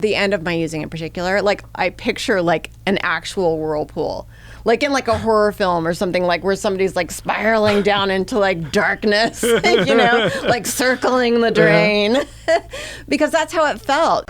The end of my using in particular, like I picture like an actual whirlpool, like in like a horror film or something, like where somebody's like spiraling down into like darkness, you know, like circling the drain, because that's how it felt.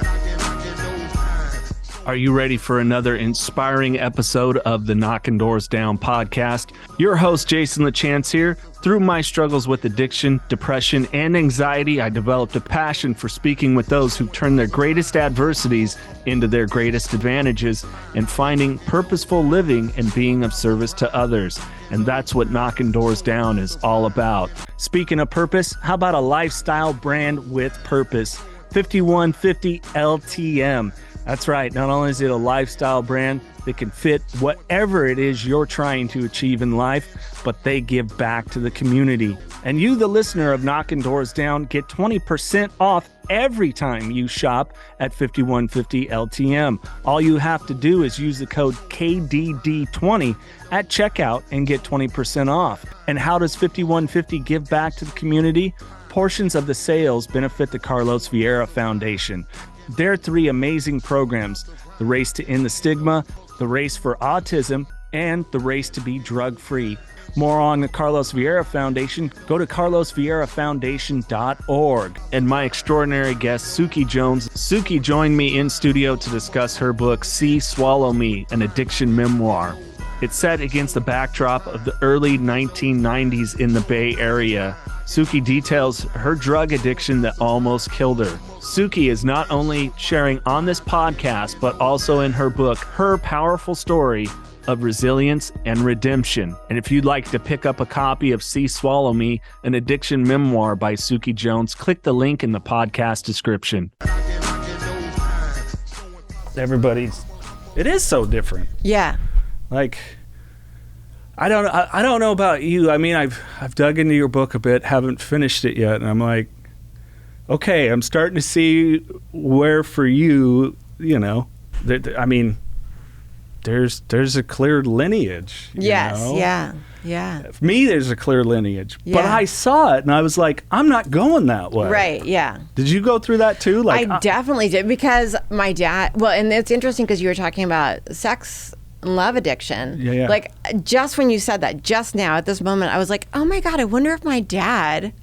Are you ready for another inspiring episode of the Knocking Doors Down podcast? Your host, Jason LaChance here. Through my struggles with addiction, depression, and anxiety, I developed a passion for speaking with those who turn their greatest adversities into their greatest advantages and finding purposeful living and being of service to others. And that's what Knocking Doors Down is all about. Speaking of purpose, how about a lifestyle brand with purpose? 5150 LTM. That's right. Not only is it a lifestyle brand that can fit whatever it is you're trying to achieve in life, but they give back to the community. And you, the listener of Knocking Doors Down, get 20% off every time you shop at 5150 LTM. All you have to do is use the code KDD20 at checkout and get 20% off. And how does 5150 give back to the community? Portions of the sales benefit the Carlos Vieira Foundation. Their three amazing programs, the Race to End the Stigma, the Race for Autism, and the Race to be Drug-Free. More on the Carlos Vieira Foundation, go to carlosvierafoundation.org. And my extraordinary guest, Suki Jones. Suki joined me in studio to discuss her book, See, Swallow Me, an addiction memoir. It's set against the backdrop of the early 1990s in the Bay Area. Suki details her drug addiction that almost killed her. Suki is not only sharing on this podcast, but also in her book, her powerful story of resilience and redemption. And if you'd like to pick up a copy of See, Swallow Me, an addiction memoir by Suki Jones, click the link in the podcast description. It is so different. Yeah. Like, I don't know about you. I mean, I've dug into your book a bit, haven't finished it yet, and I'm like, okay, I'm starting to see where for you, you know, I mean, there's a clear lineage. Yes. You know? Yeah. For me, there's a clear lineage, Yeah. but I saw it and I was like, I'm not going that way. Right. Yeah. Did you go through that too? Like, I definitely did, because my dad, well, and it's interesting because you were talking about sex and love addiction. Yeah. Like, just when you said that just now at this moment, I was like, oh my God, I wonder if my dad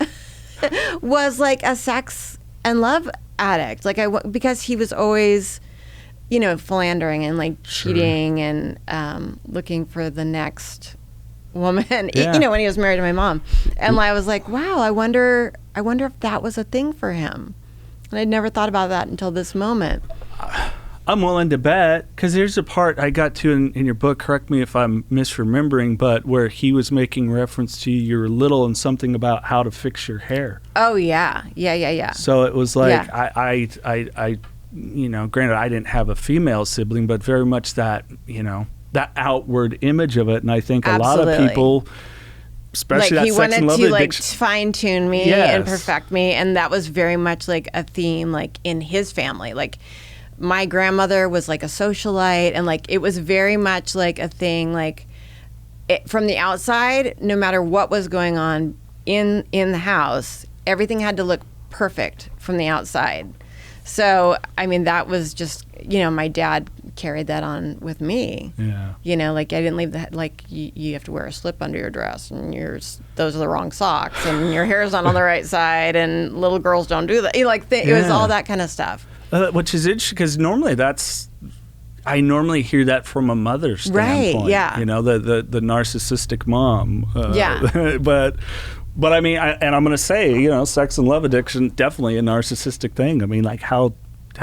was like a sex and love addict. Like, because he was always, you know, philandering and like cheating and looking for the next woman, you know, when he was married to my mom. And I was like, wow, I wonder if that was a thing for him. And I'd never thought about that until this moment. I'm willing to bet, because there's a part I got to in your book, correct me if I'm misremembering, but where he was making reference to you were little and something about how to fix your hair. Oh, yeah. Yeah. So it was like, Yeah. I you know, granted I didn't have a female sibling, but very much that, you know, that outward image of it. And I think a lot of people, especially like, that sex and love he wanted to like addiction. fine tune me Yes. and perfect me. And that was very much like a theme, like in his family. Like, my grandmother was like a socialite, and like it was very much like a thing, like from the outside, no matter what was going on in the house, everything had to look perfect from the outside. So, I mean, that was just, you know, my dad carried that on with me. Yeah. You know, like I didn't leave the, like you have to wear a slip under your dress, and those are the wrong socks, and your hair's not on the right side, and little girls don't do that. You know, like it was all that kind of stuff. Which is interesting, because normally I normally hear that from a mother's standpoint. Right, yeah. You know, the narcissistic mom. Yeah. But I mean, and I'm going to say, you know, sex and love addiction, definitely a narcissistic thing. I mean, like how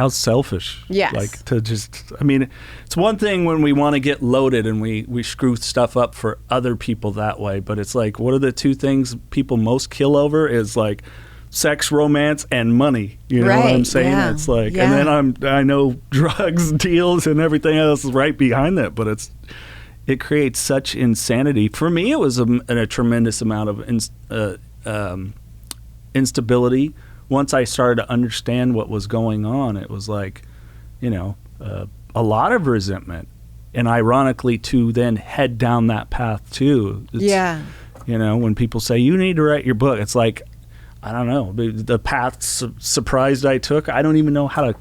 selfish. Yes. Like to just, I mean, it's one thing when we want to get loaded and we screw stuff up for other people that way. But it's like, what are the two things people most kill over is like sex, romance, and money. You know what I'm saying? Yeah. It's like, and then I know drugs, deals, and everything else is right behind that, but it creates such insanity. For me, it was a tremendous amount of instability. Once I started to understand what was going on, it was like, you know, a lot of resentment, and ironically to then head down that path too. You know, when people say you need to write your book, it's like, I don't know, the path surprised I took. I don't even know how to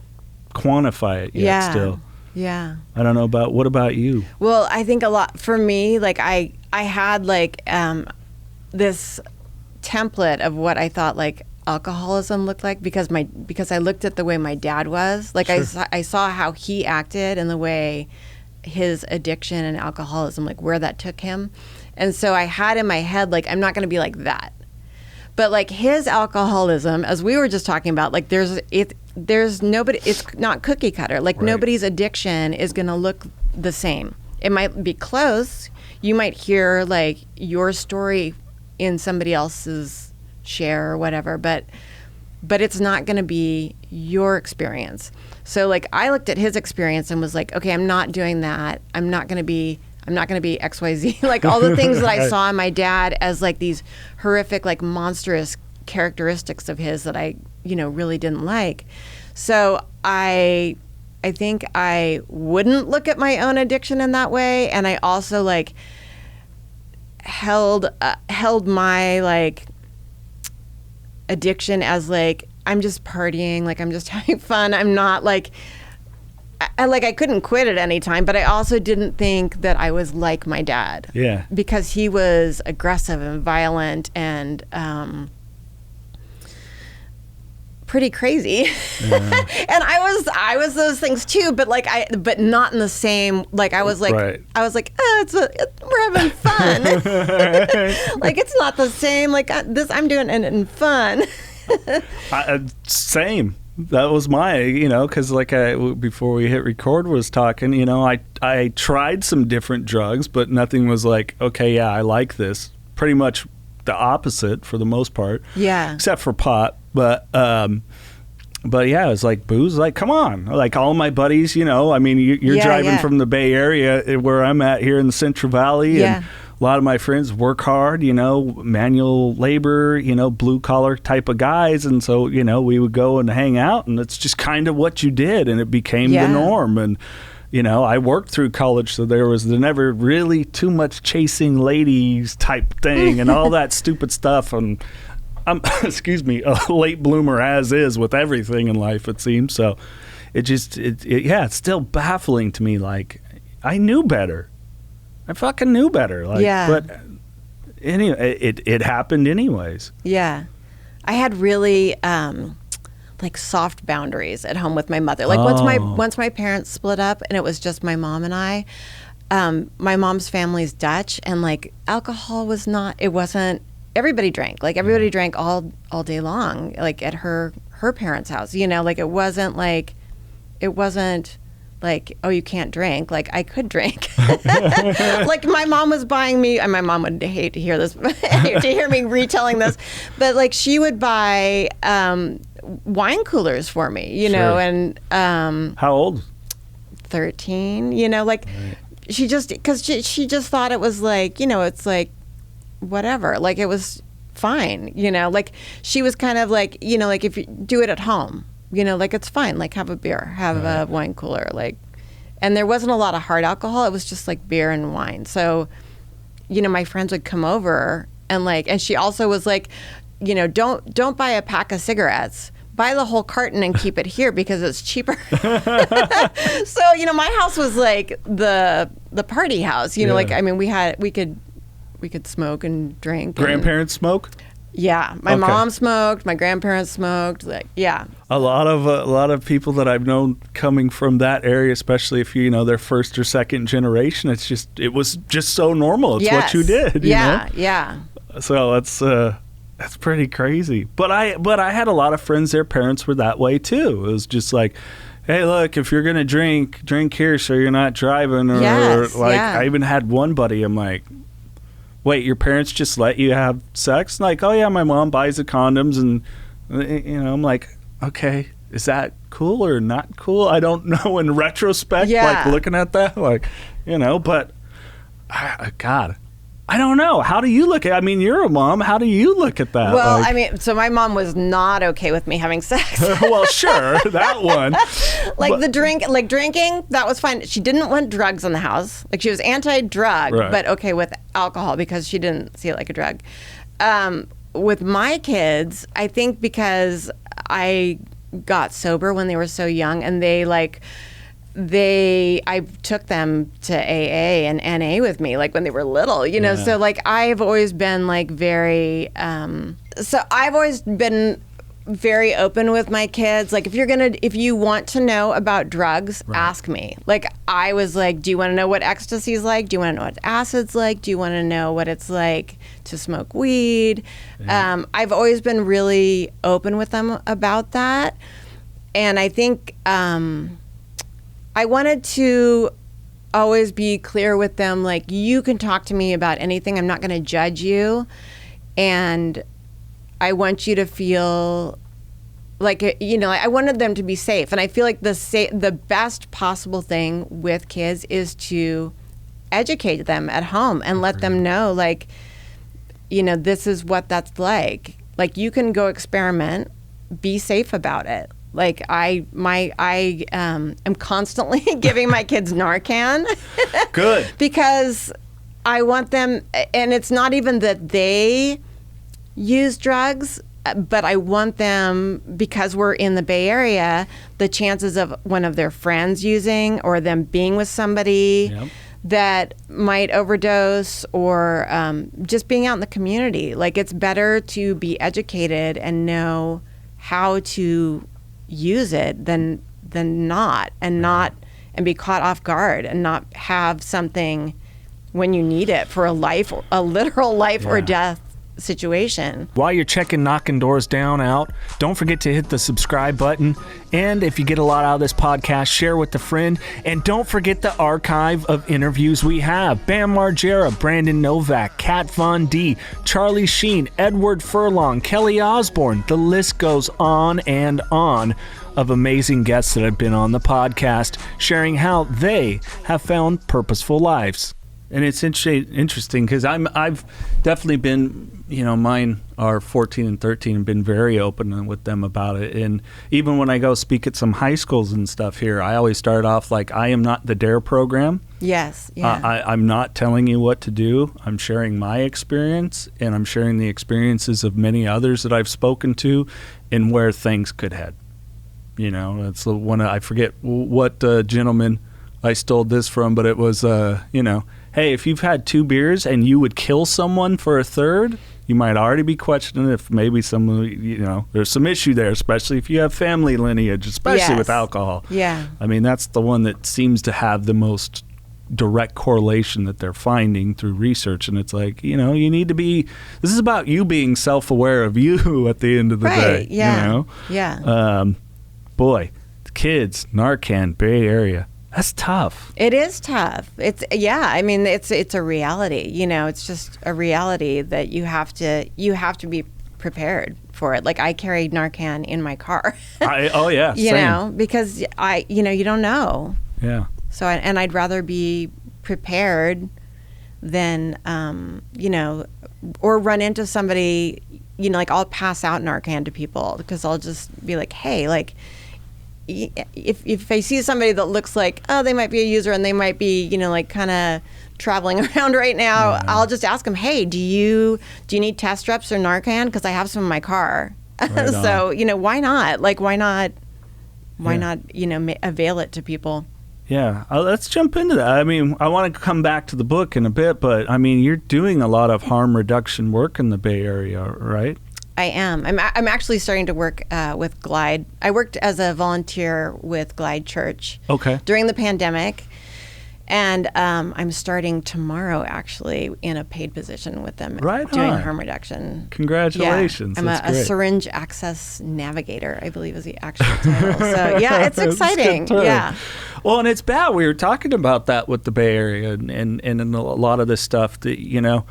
quantify it yet still. Yeah. I don't know what about you? Well, I think a lot for me, like I had like this template of what I thought like alcoholism looked like because I looked at the way my dad was. Like Sure. I saw how he acted and the way his addiction and alcoholism, like where that took him. And so I had in my head, like, I'm not going to be like that. But like his alcoholism, as we were just talking about, like there's nobody, it's not cookie cutter. Like Right. Nobody's addiction is going to look the same. It might be close. You might hear like your story in somebody else's share or whatever, but it's not going to be your experience. So like I looked at his experience and was like, okay, I'm not doing that. I'm not going to be XYZ. Like all the things that I saw in my dad as like these horrific, like monstrous characteristics of his that I, really didn't like. So I think I wouldn't look at my own addiction in that way. And I also like held my like addiction as like, I'm just partying, like I'm just having fun. I'm not like, I couldn't quit at any time, but I also didn't think that I was like my dad. Yeah. Because he was aggressive and violent and pretty crazy. Yeah. And I was those things too, but but not in the same, like I was like, right. we're having fun. Like it's not the same, like I'm doing it in fun. Same. That was my, because like before we hit record was talking, I tried some different drugs, but nothing was like, okay, yeah, I like this. Pretty much the opposite for the most part. Yeah. Except for pot. But yeah, it was like booze. Like, come on. Like all my buddies, you're driving from the Bay Area where I'm at here in the Central Valley. Yeah. And a lot of my friends work hard, manual labor, blue collar type of guys. And so, we would go and hang out and it's just kind of what you did. And it became the norm. And, I worked through college. So there was never really too much chasing ladies type thing and all that stupid stuff. And I'm, excuse me, a late bloomer as is with everything in life, it seems. So it's still baffling to me. Like I knew better. I fucking knew better. Like, yeah. But anyway, it happened anyways. Yeah. I had really like soft boundaries at home with my mother. Like once my parents split up and it was just my mom and I, my mom's family's Dutch and like alcohol wasn't everybody drank. Like everybody drank all day long, like at her parents' house. Like it wasn't like oh, you can't drink. Like I could drink. Like my mom was buying me, and my mom would hate to hear this, to hear me retelling this, but like she would buy wine coolers for me, Sure. and How old? 13. Like right. She just because she just thought it was like it's like whatever, like it was fine, like she was kind of like like if you do it at home. Like it's fine, like have a beer, have right. a wine cooler, like, and there wasn't a lot of hard alcohol. It was just like beer and wine. So, my friends would come over and she also was like, don't buy a pack of cigarettes, buy the whole carton and keep it here because it's cheaper. So, my house was like the party house, like, I mean, we could smoke and drink. Grandparents smoke? Yeah, my mom smoked, my grandparents smoked, like yeah. A lot of people that I've known coming from that area, especially if they're first or second generation, it was just so normal. It's what you did. Yeah. So that's pretty crazy. But I had a lot of friends, their parents were that way too. It was just like, hey, look, if you're gonna drink here, so you're not driving. Or I even had one buddy. I'm like, wait, your parents just let you have sex? Like, oh yeah, my mom buys the condoms, and I'm like, okay, is that cool or not cool? I don't know in retrospect, like looking at that, like, but God, I don't know. How do you look at it? I mean, you're a mom. How do you look at that? Well, like, I mean, so my mom was not okay with me having sex. Well, sure, that one. Drinking, that was fine. She didn't want drugs in the house. Like she was anti-drug, right. but okay with alcohol because she didn't see it like a drug. With my kids, I think because I got sober when they were so young, and I took them to AA and NA with me, like when they were little, you know? So like, I've always been like very open with my kids. Like, if you want to know about drugs, ask me. Like, I was like, do you want to know what ecstasy's like? Do you want to know what acid's like? Do you want to know what it's like to smoke weed? Yeah. I've always been really open with them about that. And I think I wanted to always be clear with them, like, you can talk to me about anything. I'm not going to judge you. And I want you to feel like, you know, I wanted them to be safe. And I feel like the best possible thing with kids is to educate them at home and let them know, like, you know, this is what that's like. Like, you can go experiment, be safe about it. Like, I am constantly giving my kids Narcan. Good. Because I want them, and it's not even that they use drugs, but I want them, because we're in the Bay Area, the chances of one of their friends using or them being with somebody that might overdose, or just being out in the community. Like, it's better to be educated and know how to use it than not, and be caught off guard and not have something when you need it for a literal life or death situation. While you're checking Knocking Doors Down out, don't forget to hit the subscribe button. And if you get a lot out of this podcast, share with a friend. And don't forget the archive of interviews we have. Bam Margera, Brandon Novak, Kat Von D, Charlie Sheen, Edward Furlong, Kelly Osbourne. The list goes on and on of amazing guests that have been on the podcast, sharing how they have found purposeful lives. And it's interesting because I've definitely been, you know, mine are 14 and 13, and been very open with them about it. And even when I go speak at some high schools and stuff here, I always start off like, I am not the DARE program. Yes. Yeah. I'm not telling you what to do. I'm sharing my experience, and I'm sharing the experiences of many others that I've spoken to, and where things could head. You know, it's one I forget what gentleman I stole this from, but it was, you know, hey, if you've had 2 beers and you would kill someone for a third, you might already be questioning if maybe there's some issue there, especially if you have family lineage, especially with alcohol. Yeah. I mean, that's the one that seems to have the most direct correlation that they're finding through research. And it's like, you know, you need to be, this is about you being self-aware of you at the end of the day. Yeah. You know? Yeah. Boy, the kids, Narcan, Bay Area. That's tough. It is tough. I mean, it's a reality. You know, it's just a reality that you have to be prepared for it. Like, I carried Narcan in my car. Same. You know, because you don't know. Yeah. So, and I'd rather be prepared than, or run into somebody, you know, like, I'll pass out Narcan to people because I'll just be like, hey, like, if I see somebody that looks like, oh, they might be a user and they might be, you know, like, kind of traveling around right now, I'll just ask them, hey, do you need test strips or Narcan? Because I have some in my car. Right. So, you know, why not? Like, why not, you know, avail it to people? Yeah, let's jump into that. I mean, I want to come back to the book in a bit, but I mean, you're doing a lot of harm reduction work in the Bay Area, right? I am. I'm actually starting to work with Glide. I worked as a volunteer with Glide Church during the pandemic, and I'm starting tomorrow actually in a paid position with them doing harm reduction. Congratulations! Yeah. I'm a syringe access navigator, I believe is the actual title. So yeah, it's exciting. Yeah. Well, and it's bad. We were talking about that with the Bay Area and in a lot of this stuff that, you know,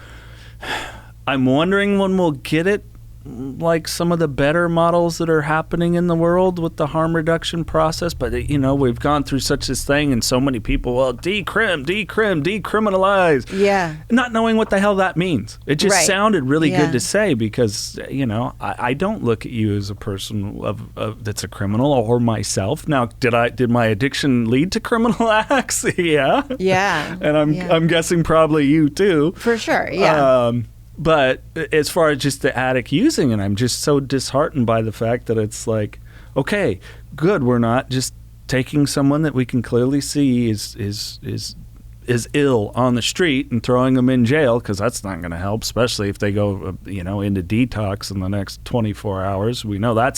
I'm wondering when we'll get it, like some of the better models that are happening in the world with the harm reduction process. But, you know, we've gone through such this thing, and so many people, well, decriminalize. Yeah. Not knowing what the hell that means. It just sounded really good to say because, you know, I don't look at you as a person of that's a criminal or myself. Now, did my addiction lead to criminal acts? Yeah. Yeah. And I'm guessing probably you too. For sure. Yeah. But as far as just the addict using it, I'm just so disheartened by the fact that it's like, okay, good, we're not just taking someone that we can clearly see is ill on the street and throwing them in jail, because that's not going to help, especially if they go into detox in the next 24 hours. We know they're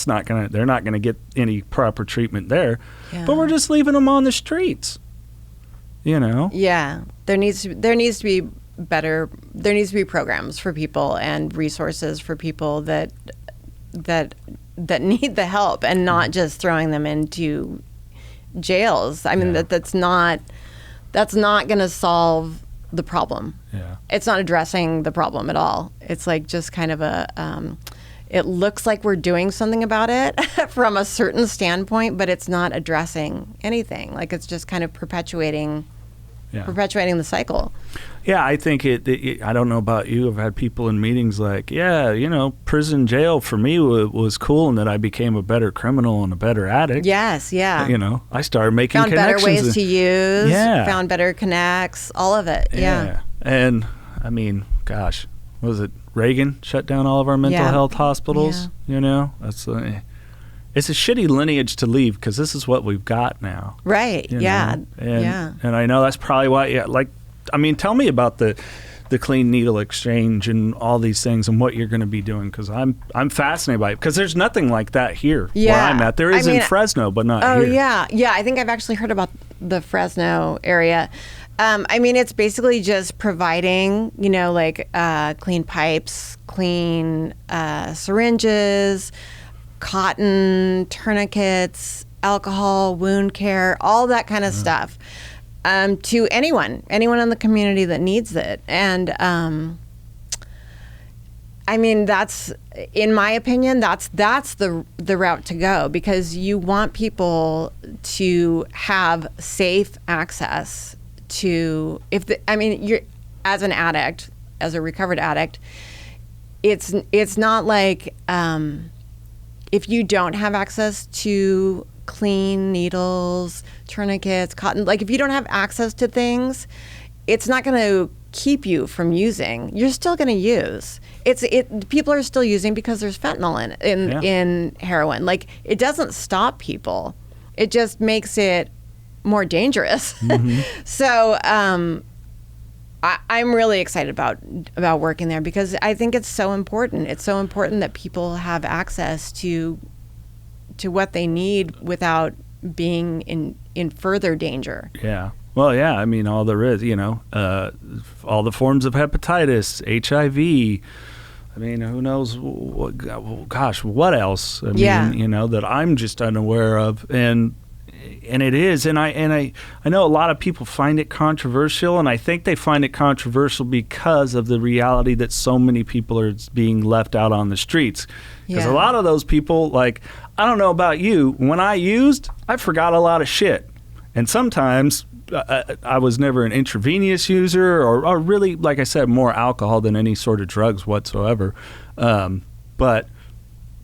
not going to get any proper treatment there. Yeah. But we're just leaving them on the streets. Yeah, there needs to be better. There needs to be programs for people and resources for people that need the help, and not just throwing them into jails. I mean, that's not going to solve the problem. Yeah, it's not addressing the problem at all. It's like just kind of it looks like we're doing something about it from a certain standpoint, but it's not addressing anything. Like, it's just kind of perpetuating the cycle. Yeah, I think it I don't know about you. I've had people in meetings like, prison, jail for me was cool, and that I became a better criminal and a better addict. Yes, yeah. I started making found connections. Better ways to use. Yeah. Found better connects. All of it. Yeah. And I mean, gosh, was it Reagan shut down all of our mental health hospitals? Yeah. That's it's a shitty lineage to leave, because this is what we've got now. Right. Yeah. And I know that's probably why. Tell me about the clean needle exchange and all these things and what you're going to be doing, because I'm fascinated by it, because there's nothing like that here where I'm at. There is in Fresno, but not here. Oh, yeah. I think I've actually heard about the Fresno area. It's basically just providing, clean pipes, clean syringes, cotton, tourniquets, alcohol, wound care, all that kind of stuff, to anyone in the community that needs it. And that's, in my opinion, that's the route to go, because you want people to have safe access to, you're, as an addict, as a recovered addict, it's not like, if you don't have access to clean needles, tourniquets, cotton, like if you don't have access to things, it's not going to keep you from using. You're still going to use. People are still using because there's fentanyl in heroin. Like, it doesn't stop people. It just makes it more dangerous. Mm-hmm. So I'm really excited about working there, because I think it's so important. It's so important that people have access to what they need without being in further danger. Yeah. Well, yeah. All there is, all the forms of hepatitis, HIV. Who knows? What else? That I'm just unaware of, and it is, and I know a lot of people find it controversial, and I think they find it controversial because of the reality that so many people are being left out on the streets. Because a lot of those people, like, I don't know about you, when I used, I forgot a lot of shit, and sometimes I was never an intravenous user, or really, like I said, more alcohol than any sort of drugs whatsoever. But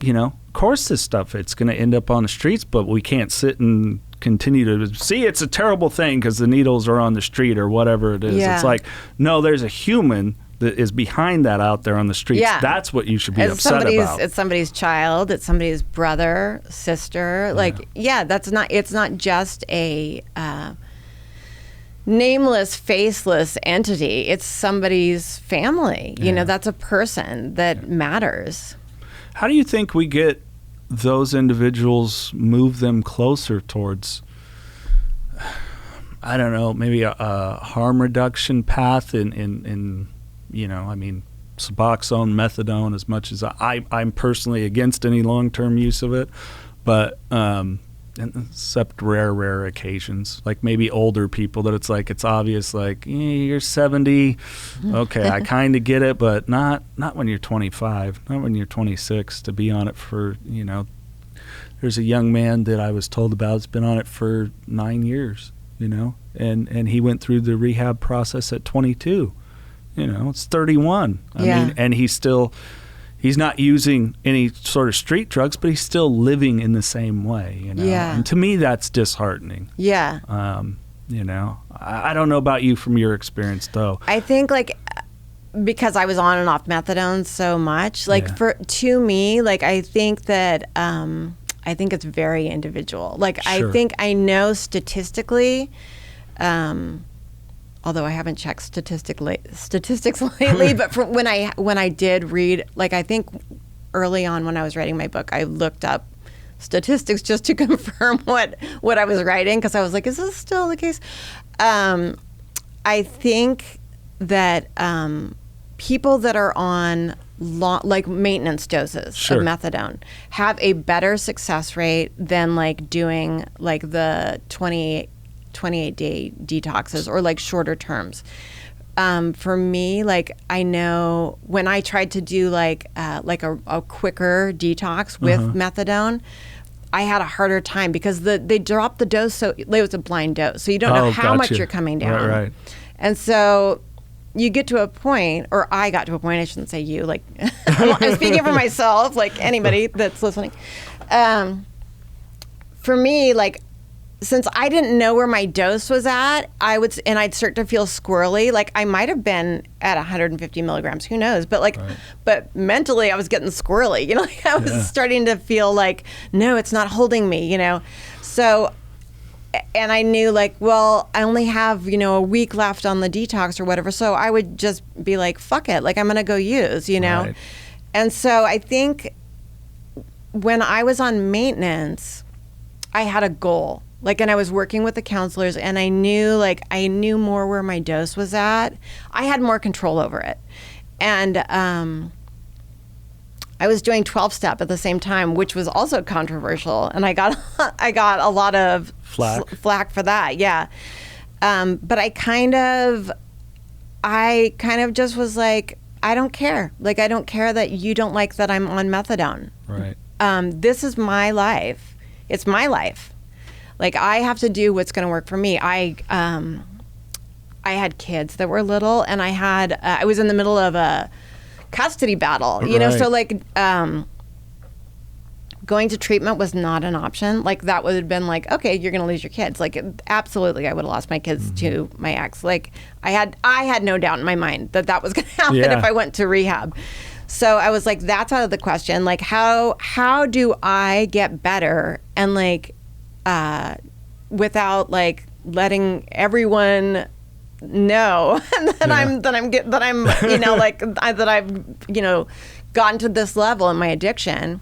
of course, this stuff, it's going to end up on the streets, but we can't sit and continue to see it's a terrible thing because the needles are on the street or whatever it is. Yeah. It's like, no, there's a human that is behind that out there on the streets. Yeah. That's what you should be upset about. It's somebody's child. It's somebody's brother, sister. It's not just a nameless, faceless entity. It's somebody's family. Yeah. That's a person that matters. How do you think we get those individuals, move them closer towards, I don't know, maybe a harm reduction path in Suboxone, methadone, as much as I'm personally against any long-term use of it, but except rare occasions, like maybe older people that it's obvious, like, you're 70, okay, I kind of get it, but not when you're 25, not when you're 26, to be on it for, there's a young man that I was told about that's been on it for 9 years, and he went through the rehab process at 22, it's 31. I mean, and he's not using any sort of street drugs, but he's still living in the same way, Yeah. And to me, that's disheartening. Yeah. I don't know about you from your experience, though. I think, because I was on and off methadone so much, to me, I think that I think it's very individual. Like, Sure. I think I know statistically, although I haven't checked statistics lately, but from when I did read, like, I think early on when I was writing my book, I looked up statistics just to confirm what I was writing, because I was like, is this still the case? I think that people that are on like maintenance doses Sure. of methadone have a better success rate than like doing like the 28-day detoxes or like shorter terms. For me, like, I know when I tried to do like a quicker detox with methadone, I had a harder time because they dropped the dose, so it was a blind dose, so you don't know how much you're coming down. Right. And so you get to a point, or I got to a point, I shouldn't say you, like, I'm speaking for myself, like anybody that's listening. For me, like, since I didn't know where my dose was at, I'd start to feel squirrely. Like, I might have been at 150 milligrams, who knows? But like, but mentally I was getting squirrely, you know, like I was starting to feel like, no, it's not holding me, you know? So, and I knew like, well, I only have, you know, a week left on the detox or whatever. So I would just be like, fuck it. Like, I'm going to go use, you know? Right. And so I think when I was on maintenance, I had a goal. Like, and I was working with the counselors, and I knew more where my dose was at. I had more control over it. And I was doing 12-step at the same time, which was also controversial. And I got a lot of flack for that. Yeah. But I kind of just was like, I don't care. Like, I don't care that you don't like that I'm on methadone. Right. This is my life. It's my life. Like, I have to do what's going to work for me. I had kids that were little, and I was in the middle of a custody battle, you know, so like, going to treatment was not an option. Like, that would have been like, okay, you're going to lose your kids. Like, absolutely, I would have lost my kids to my ex. Like, I had no doubt in my mind that was going to happen if I went to rehab. So I was like, that's out of the question. Like, how do I get better and like, without like letting everyone know that I'm you know, like that I've, you know, gotten to this level in my addiction.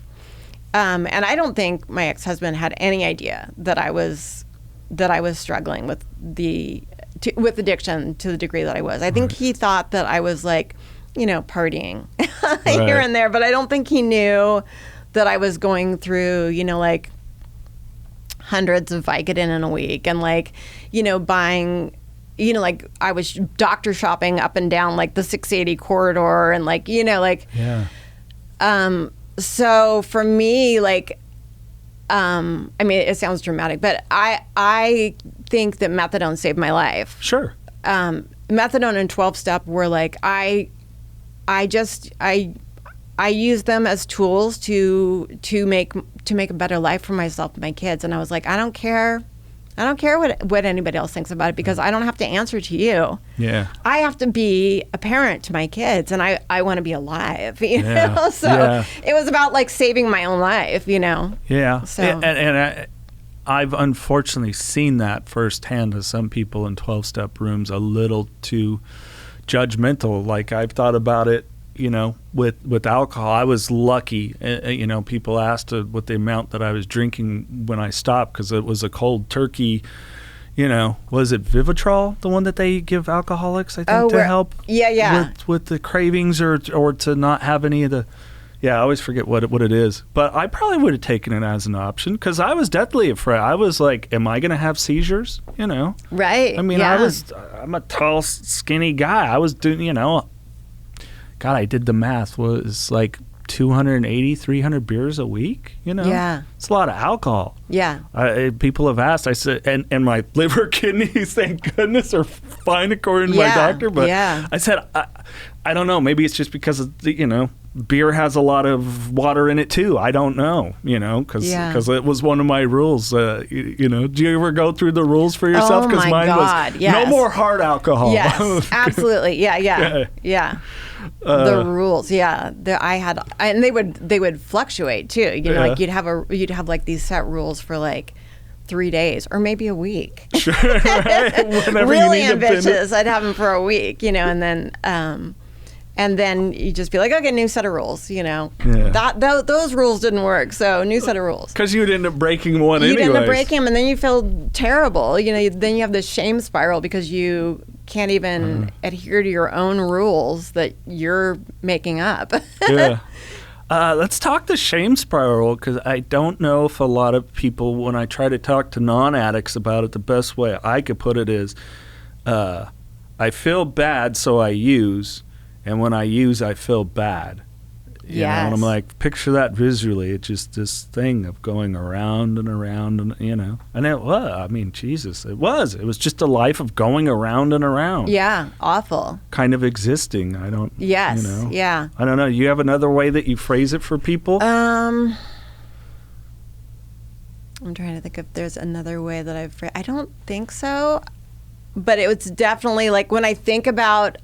And I don't think my ex-husband had any idea that I was struggling with with addiction to the degree that I was. I think he thought that I was like, you know, partying here and there, but I don't think he knew that I was going through, you know, like hundreds of Vicodin in a week, and like, you know, buying, you know, like I was doctor shopping up and down like the 680 corridor, and like, you know, like, so for me, like, I mean, it sounds dramatic, but I think that methadone saved my life. Sure. Methadone and 12-step were like, I use them as tools to make a better life for myself and my kids. And I was like, I don't care what anybody else thinks about it, because I don't have to answer to you. Yeah. I have to be a parent to my kids, and I want to be alive, you know? So it was about like saving my own life, you know? Yeah. So. And I've unfortunately seen that firsthand as some people in 12-step rooms a little too judgmental. Like, I've thought about it, you know, with alcohol. I was lucky, you know, people asked what the amount that I was drinking when I stopped, because it was a cold turkey, you know. Was it Vivitrol, the one that they give alcoholics, I think, to help with the cravings, or to not have any of the, I always forget what it is. But I probably would have taken it as an option, because I was deathly afraid. I was like, am I going to have seizures, you know? Right. I mean, I'm a tall, skinny guy. I was doing, you know, God, I did the math, was like 280, 300 beers a week, you know? Yeah. It's a lot of alcohol. Yeah. People have asked, I said, and my liver, kidneys, thank goodness, are fine according to my doctor. But I said, I don't know, maybe it's just because of the, you know, beer has a lot of water in it too. I don't know, because it was one of my rules. Do you ever go through the rules for yourself? Because mine God, was yes. no more hard alcohol. Yes, absolutely. Yeah. The rules, and they would fluctuate too. Like you'd have like these set rules for like 3 days or maybe a week. Sure, right? Really ambitious. I'd have them for a week, and then you just be like, okay, new set of rules, those rules didn't work. So new set of rules. Because you'd end up breaking one anyways. You'd end up breaking them, and then you feel terrible. Then you have this shame spiral because you can't even adhere to your own rules that you're making up. Yeah. Let's talk the shame spiral, because I don't know if a lot of people, when I try to talk to non-addicts about it, the best way I could put it is, I feel bad, so I use. And when I use, I feel bad. Yes. And I'm like, picture that visually. It's just this thing of going around and around, and And it was. I mean, Jesus, it was. It was just a life of going around and around. Yeah, awful. Kind of existing. I don't. Yes. Yeah. I don't know. You have another way that you phrase it for people? I'm trying to think if there's another way that I've phrased. I don't think so. But it was definitely like when I think about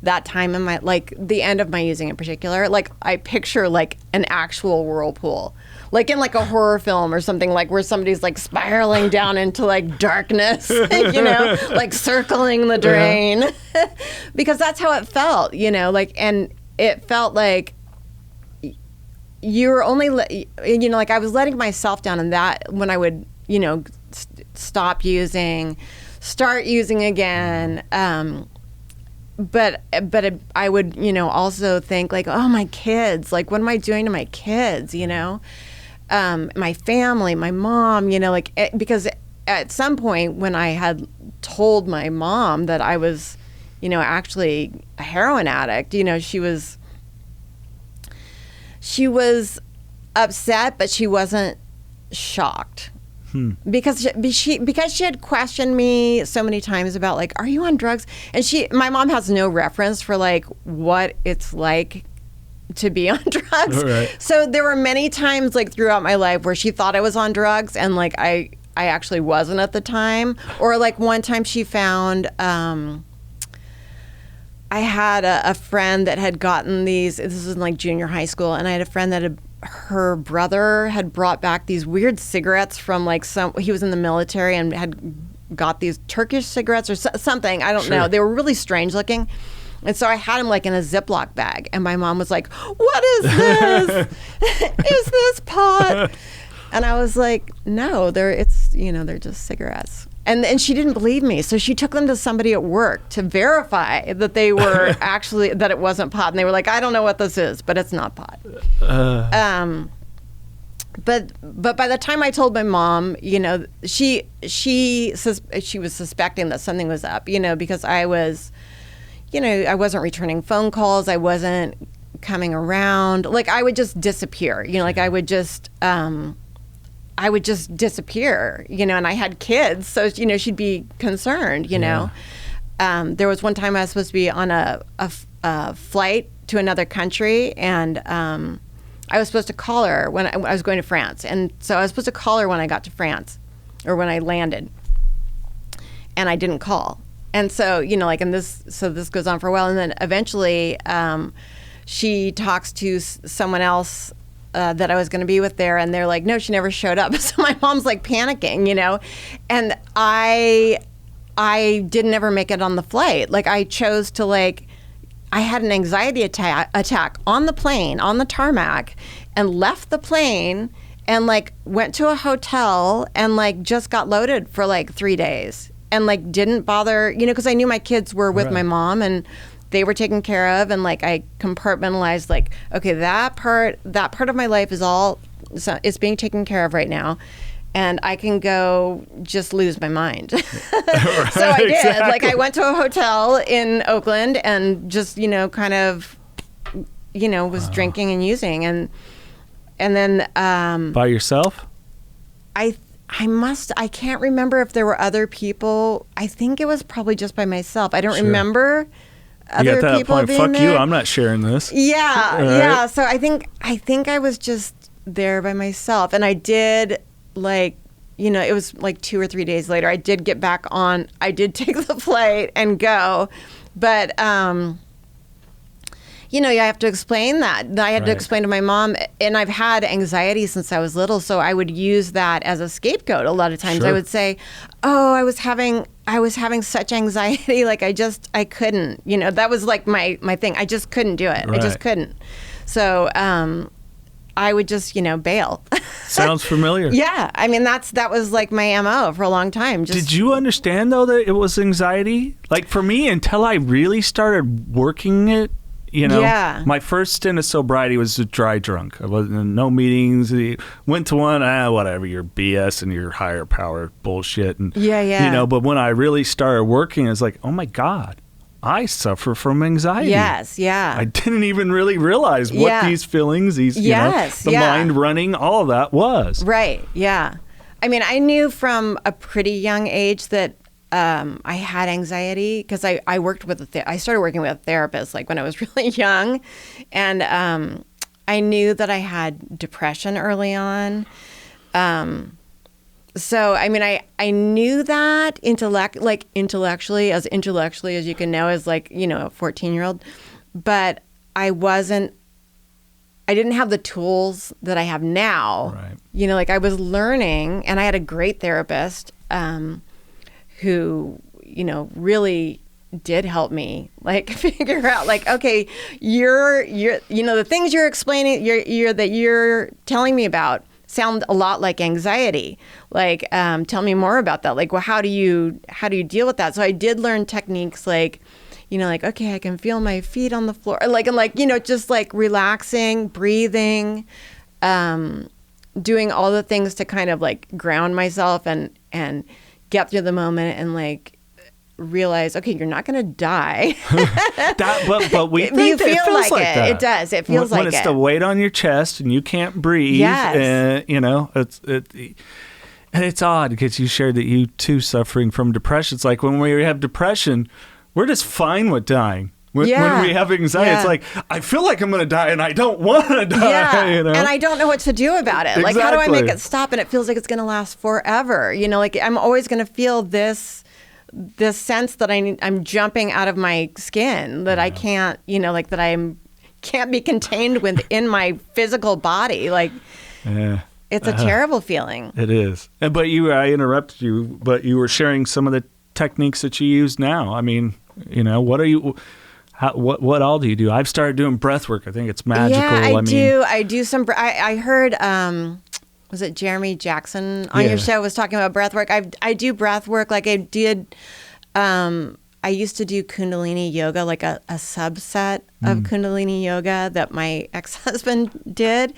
that time in my, like the end of my using in particular, like I picture like an actual whirlpool, like in like a horror film or something, like where somebody's like spiraling down into like darkness, like circling the drain, because that's how it felt, like, and it felt like you were only, like I was letting myself down, and that when I would, stop using, start using again. But I would, also think like, oh, my kids, like, what am I doing to my kids? My family, my mom, because at some point when I had told my mom that I was, actually a heroin addict, she was upset, but she wasn't shocked. Because she had questioned me so many times about like, are you on drugs? And my mom has no reference for like what it's like to be on drugs. Right. So there were many times like throughout my life where she thought I was on drugs, and like I actually wasn't at the time. Or like one time she found, I had a friend that had gotten these, this was in like junior high school, and I had a friend that her brother had brought back these weird cigarettes from like he was in the military and had got these Turkish cigarettes or something. I don't know. They were really strange looking. And so I had them like in a Ziploc bag, and my mom was like, what is this? Is this pot? And I was like, no, they're just cigarettes. And she didn't believe me, so she took them to somebody at work to verify that they were actually, that it wasn't pot. And they were like, I don't know what this is, but it's not pot. But by the time I told my mom, she was suspecting that something was up, because I was, I wasn't returning phone calls, I wasn't coming around. Like I would just disappear, like I would just disappear, and I had kids, so she'd be concerned, There was one time I was supposed to be on a flight to another country, and I was supposed to call her when I was going to France, and so I was supposed to call her when I got to France, or when I landed, and I didn't call, and so this goes on for a while, and then eventually she talks to someone else that I was going to be with there, and they're like, no, she never showed up. So my mom's like panicking, and I didn't ever make it on the flight. Like I chose to I had an anxiety attack on the plane, on the tarmac, and left the plane and went to a hotel and just got loaded for 3 days and didn't bother, because I knew my kids were with my mom and they were taken care of, and I compartmentalized okay, that part of my life is being taken care of right now, and I can go just lose my mind. Right, so I did. exactly. I went to a hotel in Oakland and just kind of was drinking and using, and then by yourself. I can't remember if there were other people. I think it was probably just by myself. I don't remember. other that people point, being fuck there. you, I'm not sharing this. Yeah, Right? yeah. So I think I was just there by myself, and I did like, it was like 2 or 3 days later. I did get back on. I did take the flight and go, but you have to explain that. I had to Right. explain to my mom, and I've had anxiety since I was little, so I would use that as a scapegoat. A lot of times, Sure. I would say, "Oh, I was having such anxiety, like I couldn't." That was like my thing. I just couldn't do it. I just Right. couldn't. So I would just bail. Sounds familiar. Yeah, I mean that was like my MO for a long time. Did you understand though that it was anxiety? Like for me, until I really started working it, Yeah. my first stint of sobriety was a dry drunk. I wasn't in no meetings. Went to one, whatever, your BS and your higher power bullshit. And, Yeah. But when I really started working, it's like, oh my God, I suffer from anxiety. Yes, yeah. I didn't even really realize what Yeah. these feelings, the yeah. mind running, all of that was. Right, yeah. I mean, I knew from a pretty young age that I had anxiety because I worked with I started working with a therapist like when I was really young, and I knew that I had depression early on. So I mean, I knew that intellectually as you can know as like a 14-year-old, but I didn't have the tools that I have now. Right. Like I was learning, and I had a great therapist who, really did help me like figure out like, okay, you're the things you're explaining, that you're telling me about sound a lot like anxiety. Like, tell me more about that. Like, well, how do you deal with that? So I did learn techniques like, okay, I can feel my feet on the floor, just like relaxing, breathing, doing all the things to kind of like ground myself and get through the moment and like realize, okay, you're not going to die. but we think you that it feel feels like it. that. It does. It feels when like it's it. the weight on your chest and you can't breathe. Yes. And it's odd because you shared that you too suffering from depression. It's like when we have depression, we're just fine with dying. When we have anxiety, it's like, I feel like I'm going to die and I don't want to die. Yeah. And I don't know what to do about it. Like, how do I make it stop? And it feels like it's going to last forever. Like I'm always going to feel this sense that I'm jumping out of my skin, that I can't, that can't be contained within my physical body. Like, it's a terrible feeling. It is. But I interrupted you, but you were sharing some of the techniques that you use now. I mean, what are you... what all do you do? I've started doing breath work. I think it's magical. Yeah, I do some. I heard, was it Jeremy Jackson on your show was talking about breath work? I do breath work. Like I did, I used to do Kundalini yoga, like a subset of Kundalini yoga that my ex-husband did,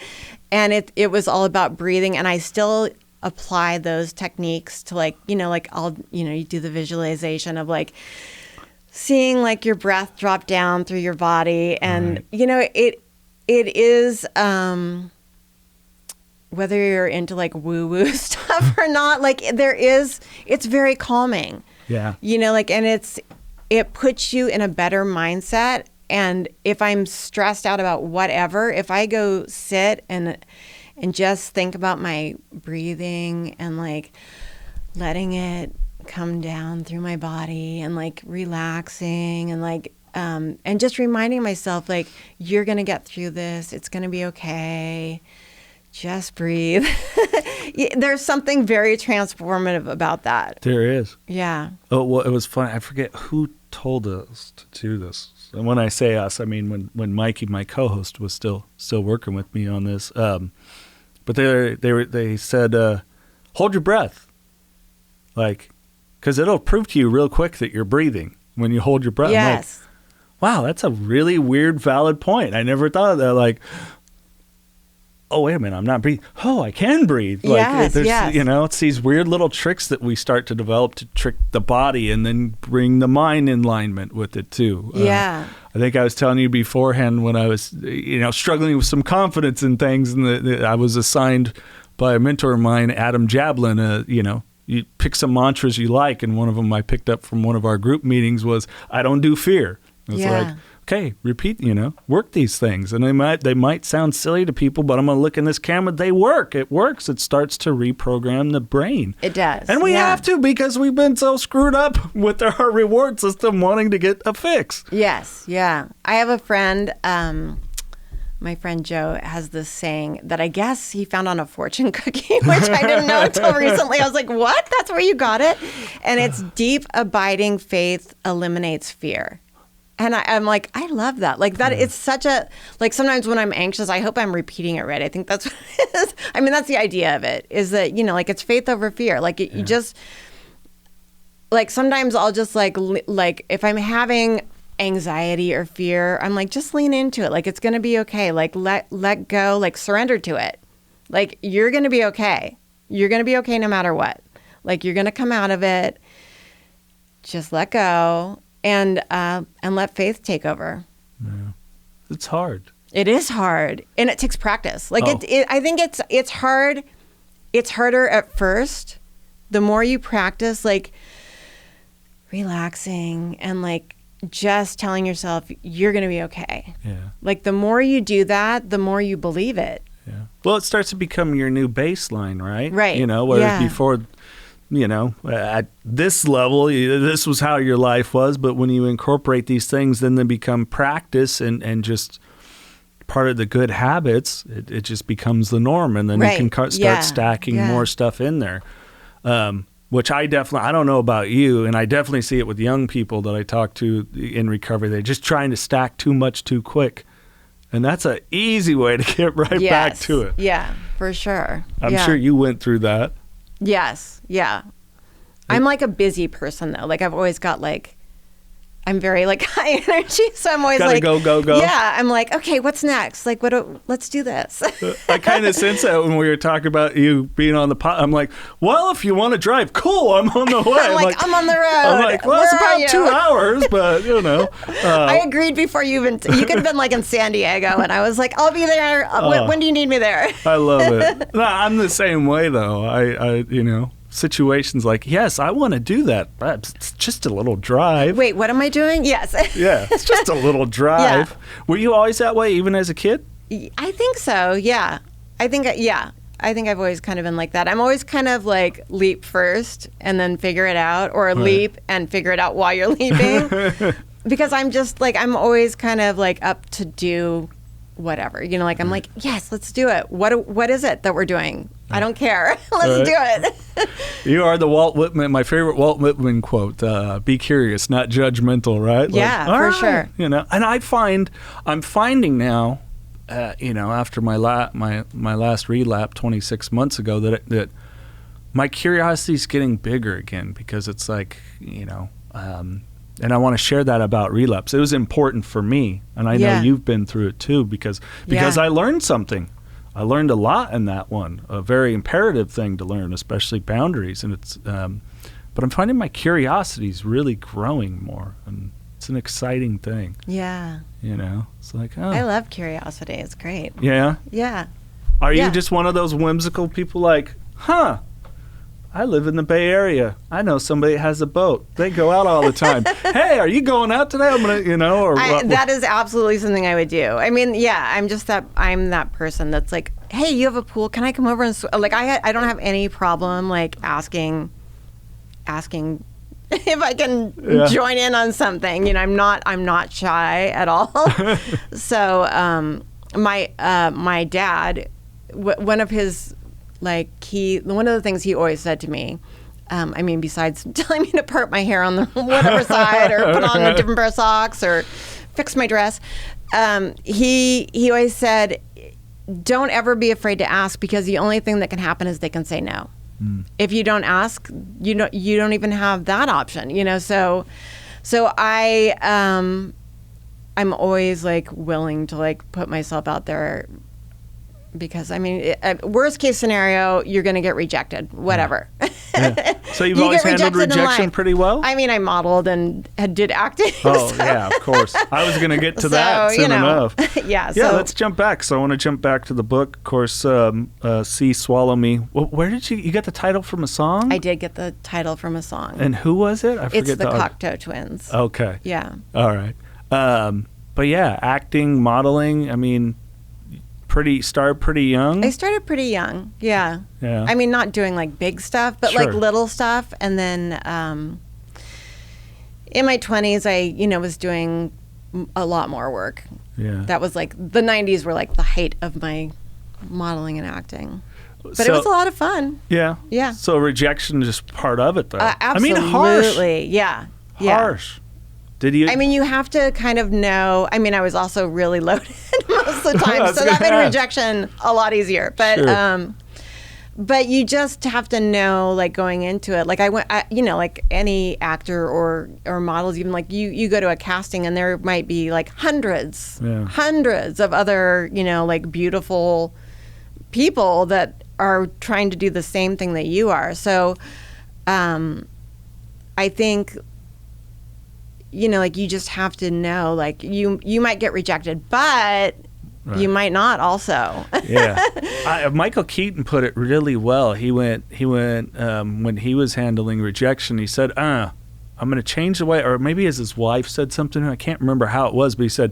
and it was all about breathing. And I still apply those techniques to like you do the visualization of like seeing like your breath drop down through your body, and it is whether you're into like woo-woo stuff or not, like it's very calming. Yeah. And it puts you in a better mindset. And if I'm stressed out about whatever, if I go sit and just think about my breathing and like letting it come down through my body and like relaxing and like and just reminding myself like, you're gonna get through this, it's gonna be okay, just breathe. There's something very transformative about that. There is. Yeah. Oh, well, it was funny. I forget who told us to do this. And when I say us, I mean when Mikey, my co-host, was still working with me on this. But they said, hold your breath, like, because it'll prove to you real quick that you're breathing when you hold your breath. Yes. I'm like, wow, that's a really weird, valid point. I never thought of that. Like, oh, wait a minute, I'm not breathing. Oh, I can breathe. Like, yes. It's these weird little tricks that we start to develop to trick the body and then bring the mind in alignment with it too. Yeah. I think I was telling you beforehand when I was, struggling with some confidence in things, and I was assigned by a mentor of mine, Adam Jablin, you pick some mantras you like, and one of them I picked up from one of our group meetings was, I don't do fear. It's Yeah. like, okay, repeat, work these things. And they might sound silly to people, but I'm going to look in this camera. They work. It works. It starts to reprogram the brain. It does. And we have to, because we've been so screwed up with our reward system wanting to get a fix. Yes. Yeah. I have a friend, my friend Joe has this saying that I guess he found on a fortune cookie, which I didn't know until recently. I was like, what? That's where you got it? And it's deep, abiding faith eliminates fear. And I'm like, I love that. Like that, it's such a, like sometimes when I'm anxious, I hope I'm repeating it right. I think that's what it is. I mean, that's the idea of it, is that, like it's faith over fear. Like you just, like sometimes I'll just like if I'm having anxiety or fear, I'm like, just lean into it. Like it's going to be okay. Like let go, like surrender to it. Like you're going to be okay. You're going to be okay no matter what. Like you're going to come out of it. Just let go. And let faith take over. Yeah. It's hard. It is hard, and it takes practice. Like I think it's hard. It's harder at first. The more you practice, like relaxing and like just telling yourself you're going to be okay. Yeah. Like the more you do that, the more you believe it. Yeah. Well, it starts to become your new baseline, right? Right. Whereas before, at this level, this was how your life was. But when you incorporate these things, then they become practice and just part of the good habits. It just becomes the norm. And then you can start stacking more stuff in there, which I don't know about you. And I definitely see it with young people that I talk to in recovery. They're just trying to stack too much too quick. And that's an easy way to get back to it. Yeah, for sure. I'm sure you went through that. Yes. Yeah. I'm like a busy person though. Like I've always got I'm very high energy. So I'm always gotta go. Yeah. I'm like, okay, what's next? Like let's do this. I kind of sense that when we were talking about you being on the pod. I'm like, well, if you want to drive, cool. I'm on the way. I'm on the road. I'm like, well, it's about 2 hours, but I agreed before you could have been in San Diego, and I was like, I'll be there. When do you need me there? I love it. No, I'm the same way though. I situations like, yes, I want to do that, but it's just a little drive. Wait, what am I doing? Yes. Yeah, it's just a little drive. Yeah. Were you always that way, even as a kid? I think so, yeah. I think I've always kind of been like that. I'm always kind of leap first and then figure it out, or leap and figure it out while you're leaping. Because I'm just I'm always kind of up to do whatever. I'm like, yes, let's do it. What is it that we're doing? I don't care. Let's do it. You are the Walt Whitman, my favorite Walt Whitman quote, be curious, not judgmental, right? Yeah, for sure. And I'm finding now, after my last relapse 26 months ago, that my curiosity is getting bigger again, because it's and I want to share that about relapse. It was important for me, and I know you've been through it too, because I learned something. I learned a lot in that one, a very imperative thing to learn, especially boundaries. And it's, but I'm finding my curiosity is really growing more, and it's an exciting thing. Yeah. It's I love curiosity. It's great. Yeah. Yeah. Are you just one of those whimsical people I live in the Bay Area. I know somebody that has a boat. They go out all the time. Hey, are you going out today? I'm gonna, that is absolutely something I would do. I mean, I'm that person that's like, hey, you have a pool? Can I come over and I don't have any problem asking if I can join in on something. I'm not shy at all. So my dad, one of his one of the things he always said to me, besides telling me to part my hair on the whatever side, or put on a different pair of socks, or fix my dress, he always said, don't ever be afraid to ask, because the only thing that can happen is they can say no. If you don't ask, you don't even have that option, so I'm always willing to put myself out there, because worst case scenario, you're going to get rejected, whatever. Yeah. So you've always handled rejection pretty well? I modeled and did acting. Oh, yeah, of course. I was going to get to that soon enough. Yeah. Yeah, let's jump back. So I want to jump back to the book. Of course, See, Swallow Me. Where did you get the title from a song? I did get the title from a song. And who was it? I forget. It's the Cocteau Twins. Okay. Yeah. All right. But yeah, acting, modeling. I mean, started pretty young. I started pretty young. Yeah. Yeah. I mean, not doing like big stuff, but Sure. like little stuff. And then in my 20s, I was doing a lot more work. Yeah. That was like the 90s were like the height of my modeling and acting. But So- it was a lot of fun. Yeah. Yeah. So rejection is just part of it, though. Absolutely. I mean, harsh. Yeah. Harsh. Did you? I mean, you have to kind of know. I mean, I was also really loaded most of the time, That's so that made good. rejection a lot easier. But Sure. but you just have to know, like, going into it. Like like any actor or models, even like you go to a casting and there might be like hundreds of other like beautiful people that are trying to do the same thing that you are. So I think like you just have to know, like you might get rejected, but you might not also. Yeah. Michael Keaton put it really well. He went when he was handling rejection, he said, I'm going to change the way, or maybe as his wife said something, I can't remember how it was, but he said,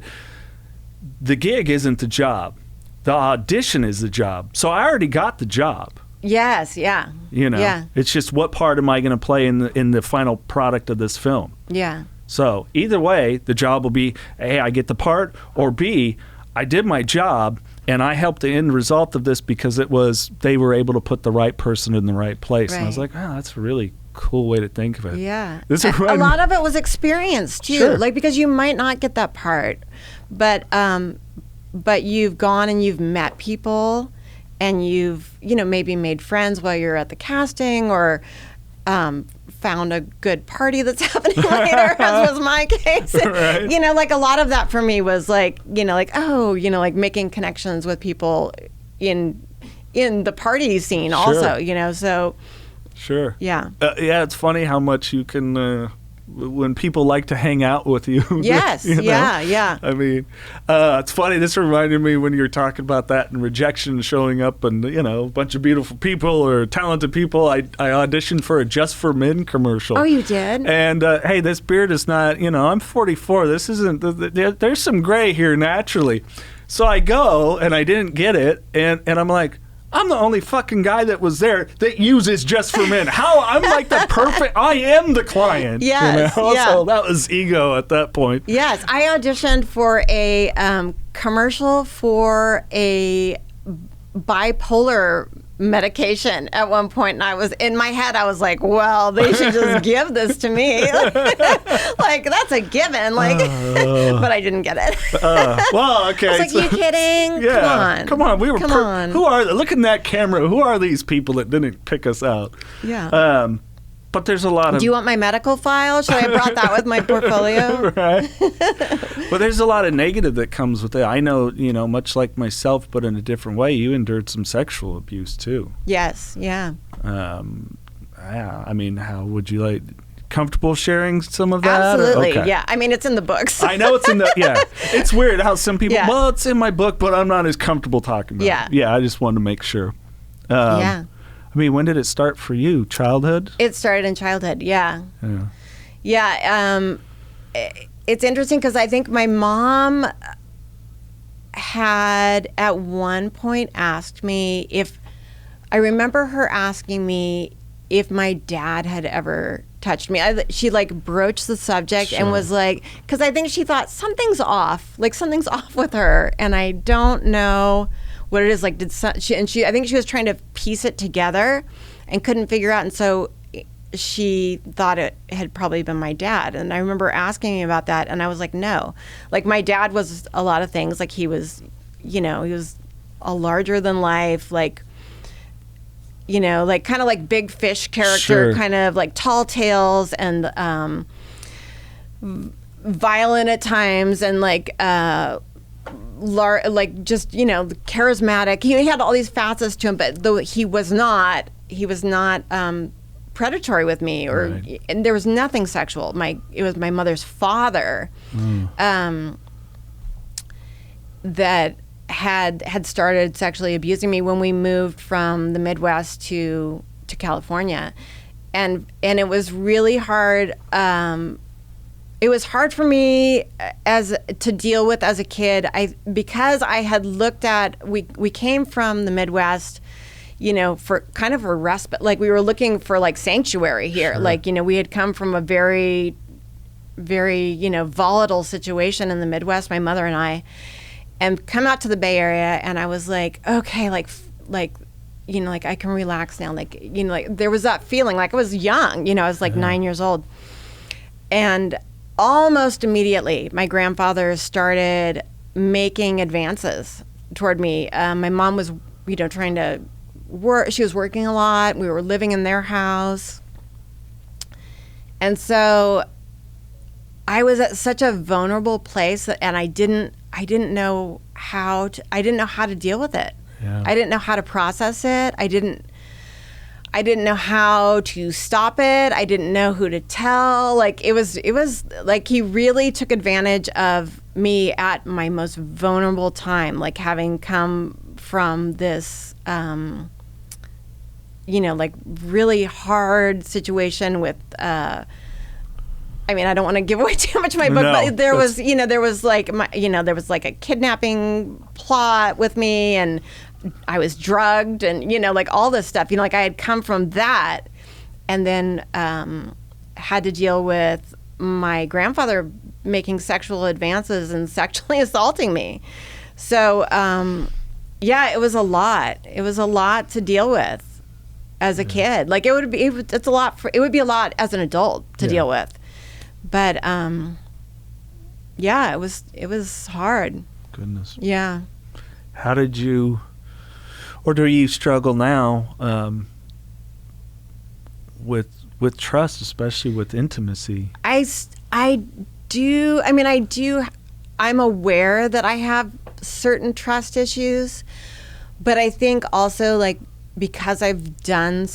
the gig isn't the job. The audition is the job. So I already got the job. Yes, yeah. Yeah. It's just what part am I going to play in the final product of this film? Yeah. So either way, the job will be, A, I get the part, or B, I did my job and I helped the end result of this because they were able to put the right person in the right place. Right. And I was like, that's a really cool way to think of it. Yeah. This A lot of it was experience too. Sure. Like, because you might not get that part, but you've gone and you've met people and you've, maybe made friends while you're at the casting, or found a good party that's happening later, as was my case. Right. Like a lot of that for me was like, like making connections with people in the party scene also, so. Sure. Yeah. It's funny how much you can, when people like to hang out with you. Yes. Yeah. I mean, it's funny. This reminded me when you were talking about that and rejection showing up and, a bunch of beautiful people or talented people. I auditioned for a Just for Men commercial. Oh, you did? And, hey, this beard is not, I'm 44. This isn't, there's some gray here naturally. So I go and I didn't get it. And I'm like, I'm the only fucking guy that was there that uses Just for Men. I'm like the perfect, I am the client. Yes, yeah. So that was ego at that point. Yes, I auditioned for a commercial for a bipolar medication at one point, and I was in my head, I was like, well, they should just give this to me. Like, that's a given. Like, but I didn't get it. Well, okay. I was like, you kidding? Yeah. Come on. We were. Come on. Who are they? Look in that camera. Who are these people that didn't pick us out? Yeah. But there's a lot of. Do you want my medical file? Should I have brought that with my portfolio? Right. But there's a lot of negative that comes with it. I know, much like myself, but in a different way, you endured some sexual abuse too. Yes. Yeah. Yeah. I mean, how would you like? Comfortable sharing some of that? Absolutely. Okay. Yeah. I mean, it's in the books. I know it's in the. Yeah. It's weird how some people. Yeah. Well, it's in my book, but I'm not as comfortable talking about Yeah. it. Yeah. I just wanted to make sure. Yeah. I mean, when did it start for you? Childhood? It started in childhood. Yeah. Yeah. Yeah. It's interesting because I think my mom had at one point asked me if, I remember her asking me if my dad had ever touched me. She like broached the subject and was like, because I think she thought something's off with her, and I don't know what it is. Like, I think she was trying to piece it together and couldn't figure out, and so she thought it had probably been my dad. And I remember asking me about that, and I was like, no. Like, my dad was a lot of things. Like, he was a larger than life, like, like kind of like big fish character, kind of like tall tales and violent at times, and like just charismatic. He had all these facets to him, but though he was not predatory with me, or Right. and there was nothing sexual. It was my mother's father that had started sexually abusing me when we moved from the Midwest to California, and it was really hard it was hard for me to deal with as a kid. Because I had looked at, we came from the Midwest, for kind of a respite. Like we were looking for like sanctuary here. Sure. Like, we had come from a very, very, volatile situation in the Midwest, my mother and I, and come out to the Bay Area. And I was like, okay, like I can relax now. Like, like there was that feeling like I was young, I was like 9 years old. And almost immediately, my grandfather started making advances toward me. My mom was, trying to work. She was working a lot. We were living in their house. And so I was at such a vulnerable place and I didn't know how to deal with it. Yeah. I didn't know how to process it. I didn't know how to stop it. I didn't know who to tell. Like it was like he really took advantage of me at my most vulnerable time, like having come from this, like really hard situation with, I don't want to give away too much of my book, but there was like a kidnapping plot with me, and I was drugged, and like all this stuff. Like I had come from that, and then had to deal with my grandfather making sexual advances and sexually assaulting me. So it was a lot. It was a lot to deal with as a kid. Like it would be a lot as an adult to deal with. But it was hard. Goodness. Yeah. How did you, or do you struggle now with trust, especially with intimacy? I do. I'm aware that I have certain trust issues, but I think also like because I've been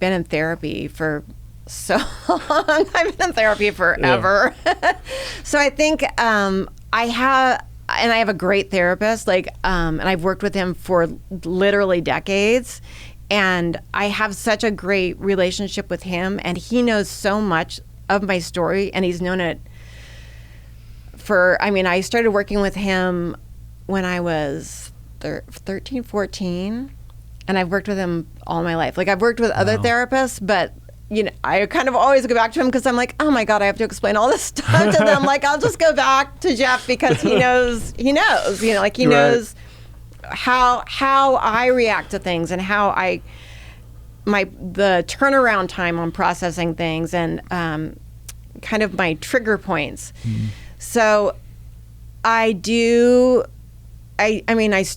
in therapy for so long. I've been in therapy forever. Yeah. So I think I have a great therapist, and I've worked with him for literally decades. And I have such a great relationship with him, and he knows so much of my story, and he's known it I started working with him when I was 13, 14, and I've worked with him all my life. Like I've worked with other therapists, but I kind of always go back to him because I'm like, oh my God, I have to explain all this stuff to them. Like I'll just go back to Jeff because he knows, he knows how I react to things and how the turnaround time on processing things and kind of my trigger points. Mm. So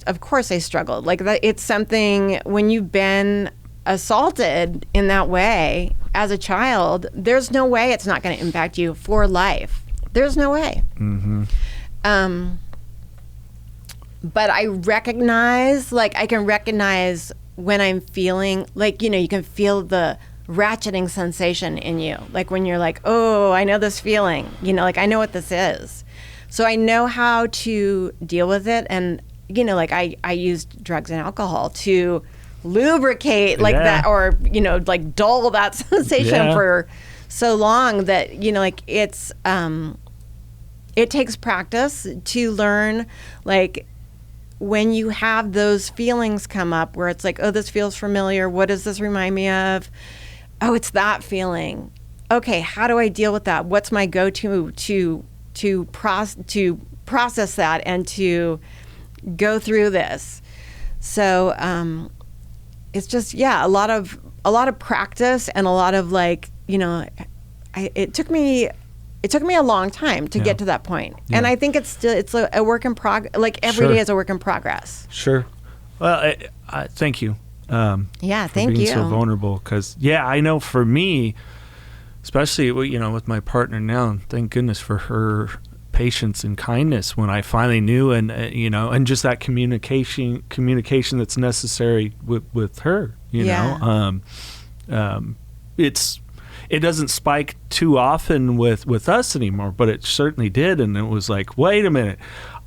of course I struggled. Like that, it's something when you've been assaulted in that way as a child, there's no way it's not going to impact you for life. There's no way. Mm-hmm. But I can recognize when I'm feeling like, you can feel the ratcheting sensation in you. Like when you're like, oh, I know this feeling, like I know what this is. So I know how to deal with it. And, I used drugs and alcohol to lubricate that, or, like dull that sensation for so long that, it's, it takes practice to learn, like, when you have those feelings come up where it's like, oh, this feels familiar. What does this remind me of? Oh, it's that feeling. Okay, how do I deal with that? What's my go-to to process that and to go through this? So it's just a lot of practice and a lot of it took me a long time to get to that point. Yeah. And I think it's a work in progress. Like every day is a work in progress. Sure. Well, I thank you. Thank being you. So vulnerable, because I know for me, especially with my partner now, thank goodness for her patience and kindness when I finally knew, and and just that communication that's necessary with her. It doesn't spike too often with us anymore, but it certainly did. And it was like, wait a minute,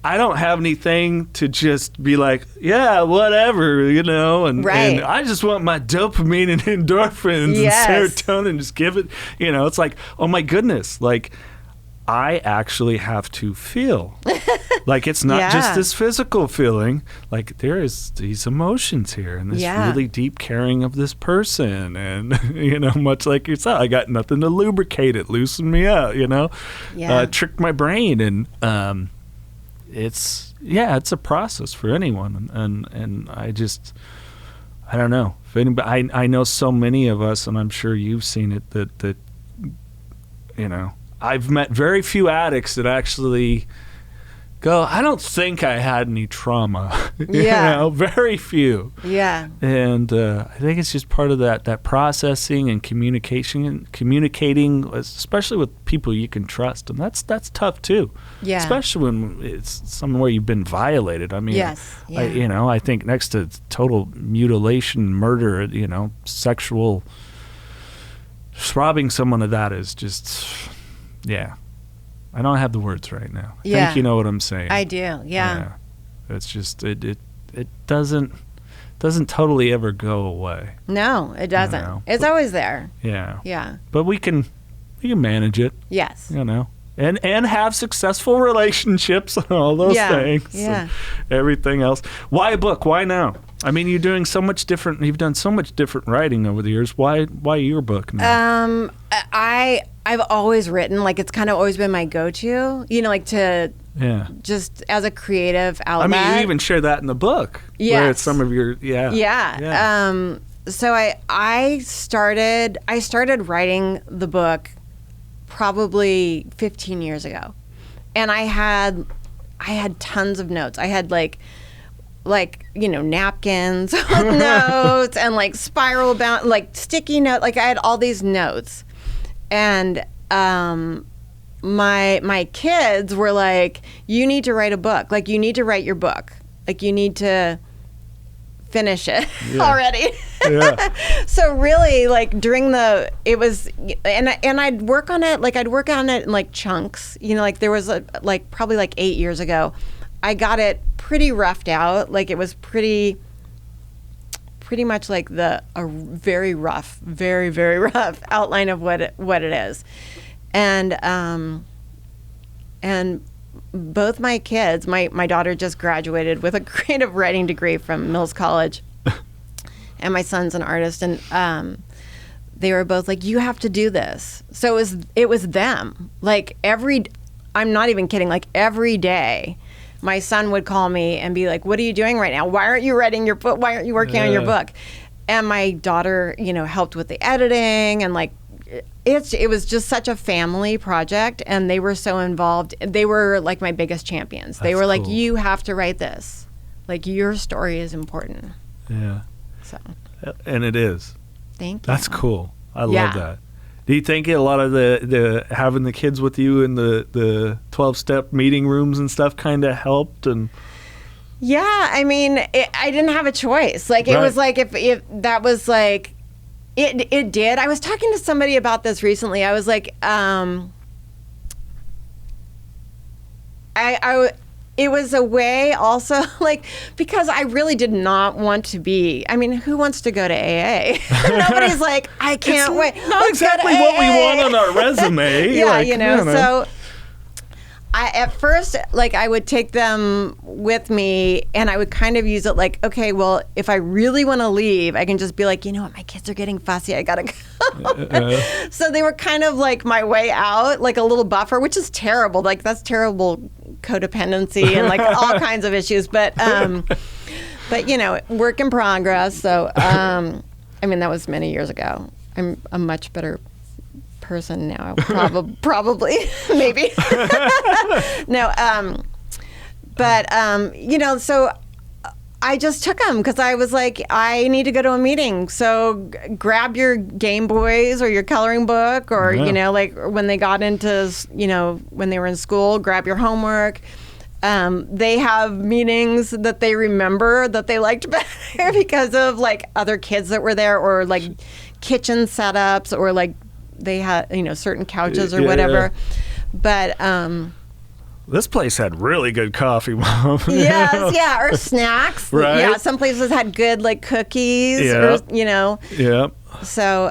I don't have anything to just be like, yeah, whatever, and I just want my dopamine and endorphins and serotonin, just give it, it's like, oh my goodness, like I actually have to feel. Like, it's not just this physical feeling. Like, there is these emotions here and this really deep caring of this person. And, you know, much like yourself, I got nothing to lubricate it, loosen me up, you know, trick my brain. And it's a process for anyone. And I don't know. If anybody, I know so many of us, and I'm sure you've seen it, that you know, I've met very few addicts that actually go, I don't think I had any trauma. You know, very few. Yeah. And I think it's just part of that processing and communicating, especially with people you can trust. And that's tough too. Yeah. Especially when it's somewhere you've been violated. I mean, I think next to total mutilation, murder, you know, sexual, robbing someone of that is just... Yeah. I don't have the words right now. I think you know what I'm saying. I do, yeah. It's just, it doesn't totally ever go away. No, it doesn't. You know? It's always there. Yeah. Yeah. But we can manage it. Yes. You know. And have successful relationships and all those things. Yeah. And everything else. Why a book? Why now? I mean, you're doing so much different. You've done so much different writing over the years. Why your book now? I've always written. Like, it's kind of always been my go-to. You know, like to just as a creative outlet. I mean, you even share that in the book. Yeah. Where it's some of your So I started writing the book probably 15 years ago, and I had tons of notes. I had like you know, napkins with notes and like spiral bound, like sticky note. Like, I had all these notes, and my kids were like, you need to write a book. Like, you need to write your book. Like, you need to finish it already. Yeah. So really, like, during it was, and I'd work on it. Like, I'd work on it in like chunks. You know, like there was probably like 8 years ago, I got it pretty roughed out. Like, it was pretty much like a very rough, very, very rough outline of what it is. And both my kids, my daughter just graduated with a creative writing degree from Mills College, and my son's an artist, and they were both like, you have to do this. So it was them. Like, I'm not even kidding, like every day, my son would call me and be like, what are you doing right now? Why aren't you writing your book? Why aren't you working on your book? And my daughter, you know, helped with the editing, and like, it was just such a family project, and they were so involved. They were like my biggest champions. They were like, you have to write this. Like, your story is important. Yeah. So. And it is. Thank you. That's cool. I love that. Do you think a lot of the having the kids with you in the 12-step meeting rooms and stuff kind of helped? And yeah, I mean, I didn't have a choice. Like, it was like, if that was like, it did. I was talking to somebody about this recently. I was like, it was a way also, like, because I really did not want to be, I mean, who wants to go to AA? Nobody's like, I can't wait. Not exactly what we want on our resume. Yeah, like, you know, so at first, like, I would take them with me, and I would kind of use it like, okay, well, if I really want to leave, I can just be like, you know what, my kids are getting fussy, I gotta go. So they were kind of like my way out, like a little buffer, which is terrible. Like, that's terrible codependency and like all kinds of issues. But you know, work in progress. So I mean, that was many years ago. I'm a much better person now, probably maybe. No, but you know, so I just took them because I was like, I need to go to a meeting. So grab your Game Boys or your coloring book, or you know, like when they got into, you know, when they were in school, grab your homework. They have meetings that they remember that they liked better because of like other kids that were there, or like kitchen setups, or like they had, you know, certain couches or whatever. But this place had really good coffee, Mom. Yes, yeah, or snacks. Right. Yeah, some places had good like cookies, or, you know. Yeah. So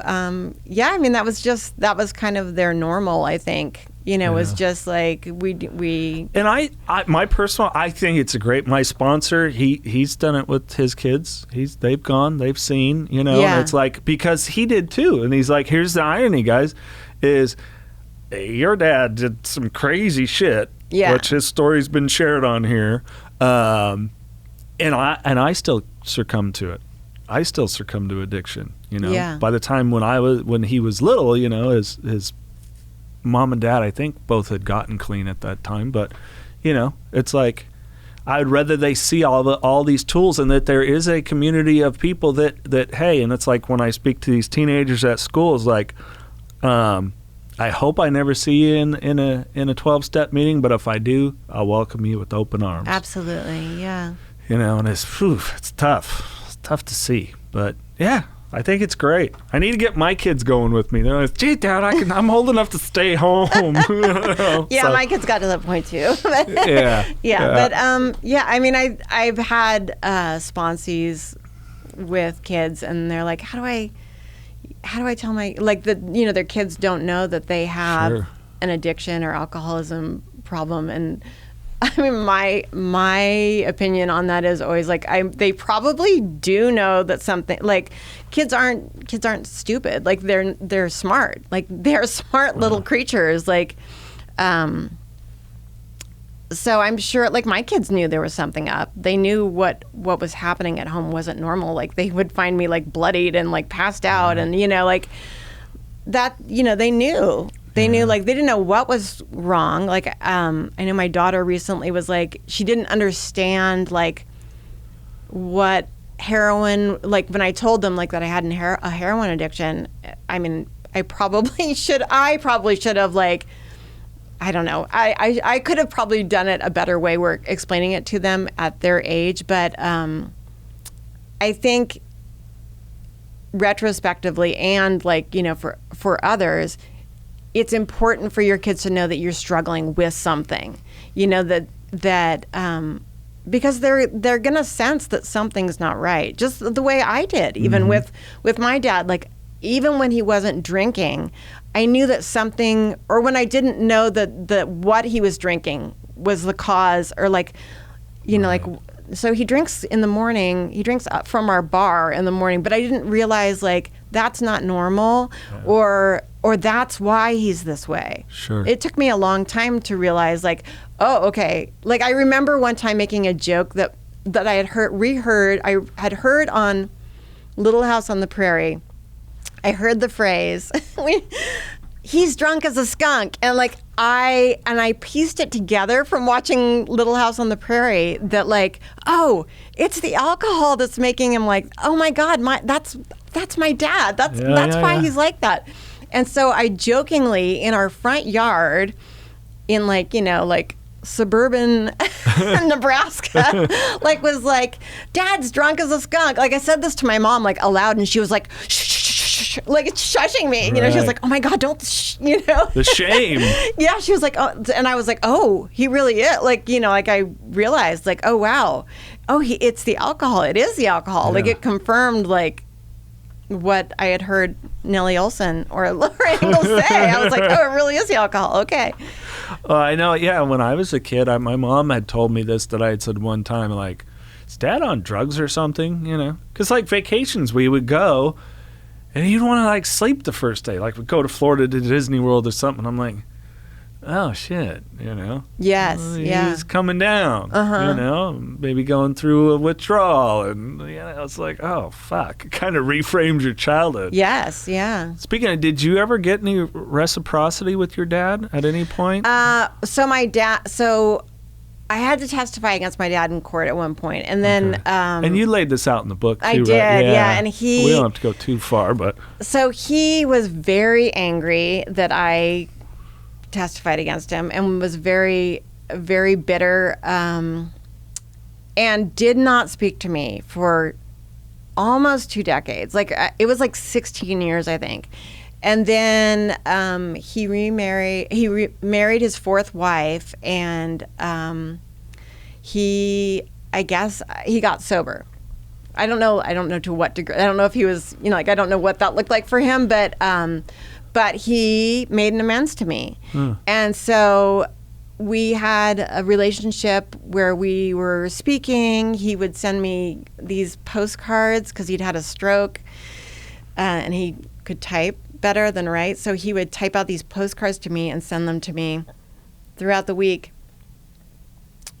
yeah, I mean, that was kind of their normal, I think. was just like we. And I think it's a great. My sponsor, he's done it with his kids. They've gone, they've seen, and it's like, because he did too. And he's like, here's the irony, guys, is your dad did some crazy shit, which his story's been shared on here, and I still succumb to it. I still succumb to addiction. By the time when he was little, his mom and dad, I think, both had gotten clean at that time. But it's like, I'd rather they see all these tools, and that there is a community of people that hey, and it's like when I speak to these teenagers at school, it's like, I hope I never see you in a 12-step meeting, but if I do, I'll welcome you with open arms. Absolutely, yeah. And it's tough. It's tough to see, but yeah, I think it's great. I need to get my kids going with me. They're like, gee, Dad, I'm old enough to stay home. Yeah, my kids got to that point too. But I mean, I've had sponsees with kids, and they're like, how do I tell my, like, their kids don't know that they have an addiction or alcoholism problem. And I mean, my opinion on that is always like, they probably do know that something, like, kids aren't stupid. Like, they're smart. Like, they're smart little creatures. Like, so I'm sure, like, my kids knew there was something up. They knew what was happening at home wasn't normal. Like, they would find me, like, bloodied and, like, passed out, and like that. They knew. They knew, like, they didn't know what was wrong. Like, I know my daughter recently was like, she didn't understand, like, what heroin, like, when I told them, like, that I had a heroin addiction. I mean, I probably should have, like, I don't know. I could have probably done it a better way. We're explaining it to them at their age, but I think retrospectively, and, like, for others, it's important for your kids to know that you're struggling with something, that because they're gonna sense that something's not right, just the way I did, even with my dad. Like, even when he wasn't drinking, I knew that something, or when I didn't know that what he was drinking was the cause, or, like, like, so he drinks in the morning, he drinks from our bar in the morning, but I didn't realize, like, that's not normal, or that's why he's this way. Sure. It took me a long time to realize, like, oh, okay. Like, I remember one time making a joke that I had heard on Little House on the Prairie. I heard the phrase, he's drunk as a skunk. And, like, I pieced it together from watching Little House on the Prairie that, like, oh, it's the alcohol that's making him, like, oh my God, that's my dad. That's why he's like that. And so I jokingly, in our front yard, in, like, like, suburban Nebraska, like, was like, Dad's drunk as a skunk. Like, I said this to my mom, like, aloud, and she was like, shh, shh, shh, shh, like, it's shushing me. She was like, oh my God, don't, The shame. Yeah, she was like, oh, and I was like, oh, he really is. Like, like, I realized, like, oh, wow. Oh, it's the alcohol. It is the alcohol. Yeah. Like, it confirmed, like, what I had heard Nellie Olson or Laura Ingalls say. I was like, oh, it really is the alcohol. Okay. I know. Yeah. When I was a kid, my mom had told me this, that I had said one time, like, is Dad on drugs or something? Because, like, vacations, we would go and he'd want to, like, sleep the first day. Like, we'd go to Florida to Disney World or something. I'm like, oh, shit, Yes, He's coming down, maybe going through a withdrawal. And, it's like, oh, fuck. It kind of reframes your childhood. Yes, yeah. Speaking of, did you ever get any reciprocity with your dad at any point? So I had to testify against my dad in court at one point. And then... and you laid this out in the book, too, I did, right? yeah. And we don't have to go too far, but... So he was very angry that I testified against him, and was very, very bitter, and did not speak to me for almost 2 decades. Like, it was like 16 years, I think. And then he remarried. He married his 4th wife, and I guess he got sober. I don't know to what degree. I don't know if he was, like, I don't know what that looked like for him, but but he made an amends to me. And so we had a relationship where we were speaking. He would send me these postcards because he'd had a stroke and he could type better than write. So he would type out these postcards to me and send them to me throughout the week.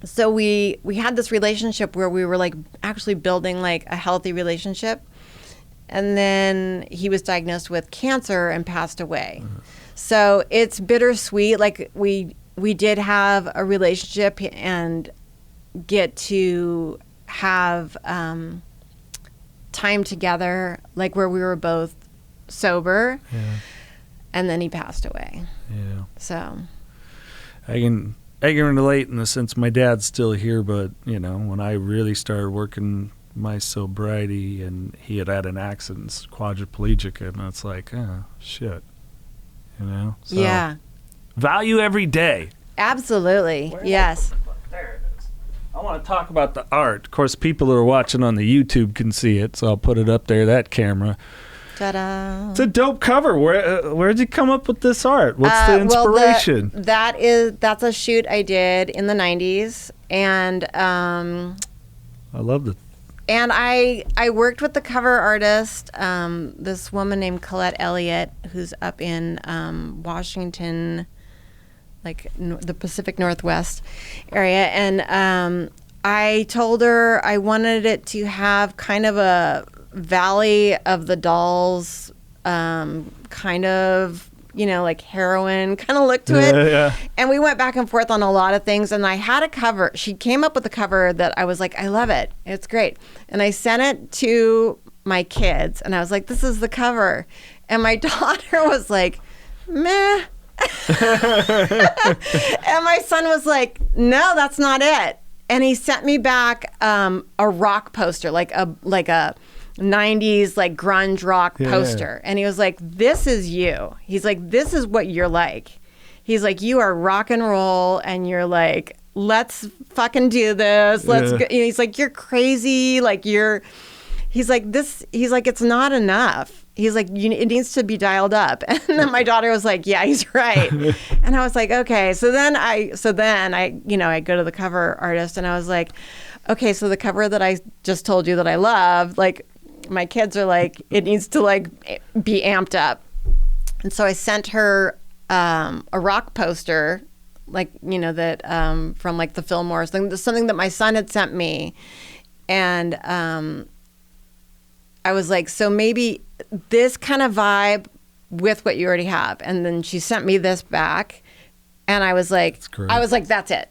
So we had this relationship where we were like actually building like a healthy relationship. And then he was diagnosed with cancer and passed away. So it's bittersweet. Like we did have a relationship and get to have time together, like where we were both sober. Yeah. And then he passed away. Yeah. So I can relate in the sense my dad's still here, but you know, when I really started working my sobriety and he had an accident, quadriplegic, and it's like, oh shit, you know. So, yeah. Value every day. Absolutely. Yes. There it is. I want to talk about the art. Of course, people that are watching on the YouTube can see it, so I'll put it up there. That camera. Ta-da. It's a dope cover. Where'd you come up with this art? What's the inspiration? Well, that's a shoot I did in the 90s, and I love it. And I worked with the cover artist, this woman named Colette Elliott, who's up in Washington, like the Pacific Northwest area. And I told her I wanted it to have kind of a Valley of the Dolls kind of, you know, like heroin kind of look to it. Yeah. And we went back and forth on a lot of things. And I had a cover. She came up with a cover that I was like, I love it. It's great. And I sent it to my kids. And I was like, this is the cover. And my daughter was like, meh. And my son was like, no, that's not it. And he sent me back a rock poster, like a 90s like grunge rock poster. And he was like, this is you. He's like, this is what you're like. He's like, you are rock and roll, and you're like, let's fucking do this. Let's go. He's like, you're crazy. Like he's like, it's not enough. He's like, it needs to be dialed up. And then my daughter was like, yeah, he's right. And I was like, okay. So then I go to the cover artist and I was like, okay, so the cover that I just told you that I love, like, my kids are like, it needs to like be amped up. And so I sent her a rock poster, like, you know, that from like the Fillmore, something that my son had sent me. And I was like, so maybe this kind of vibe with what you already have. And then she sent me this back. And I was like, that's it.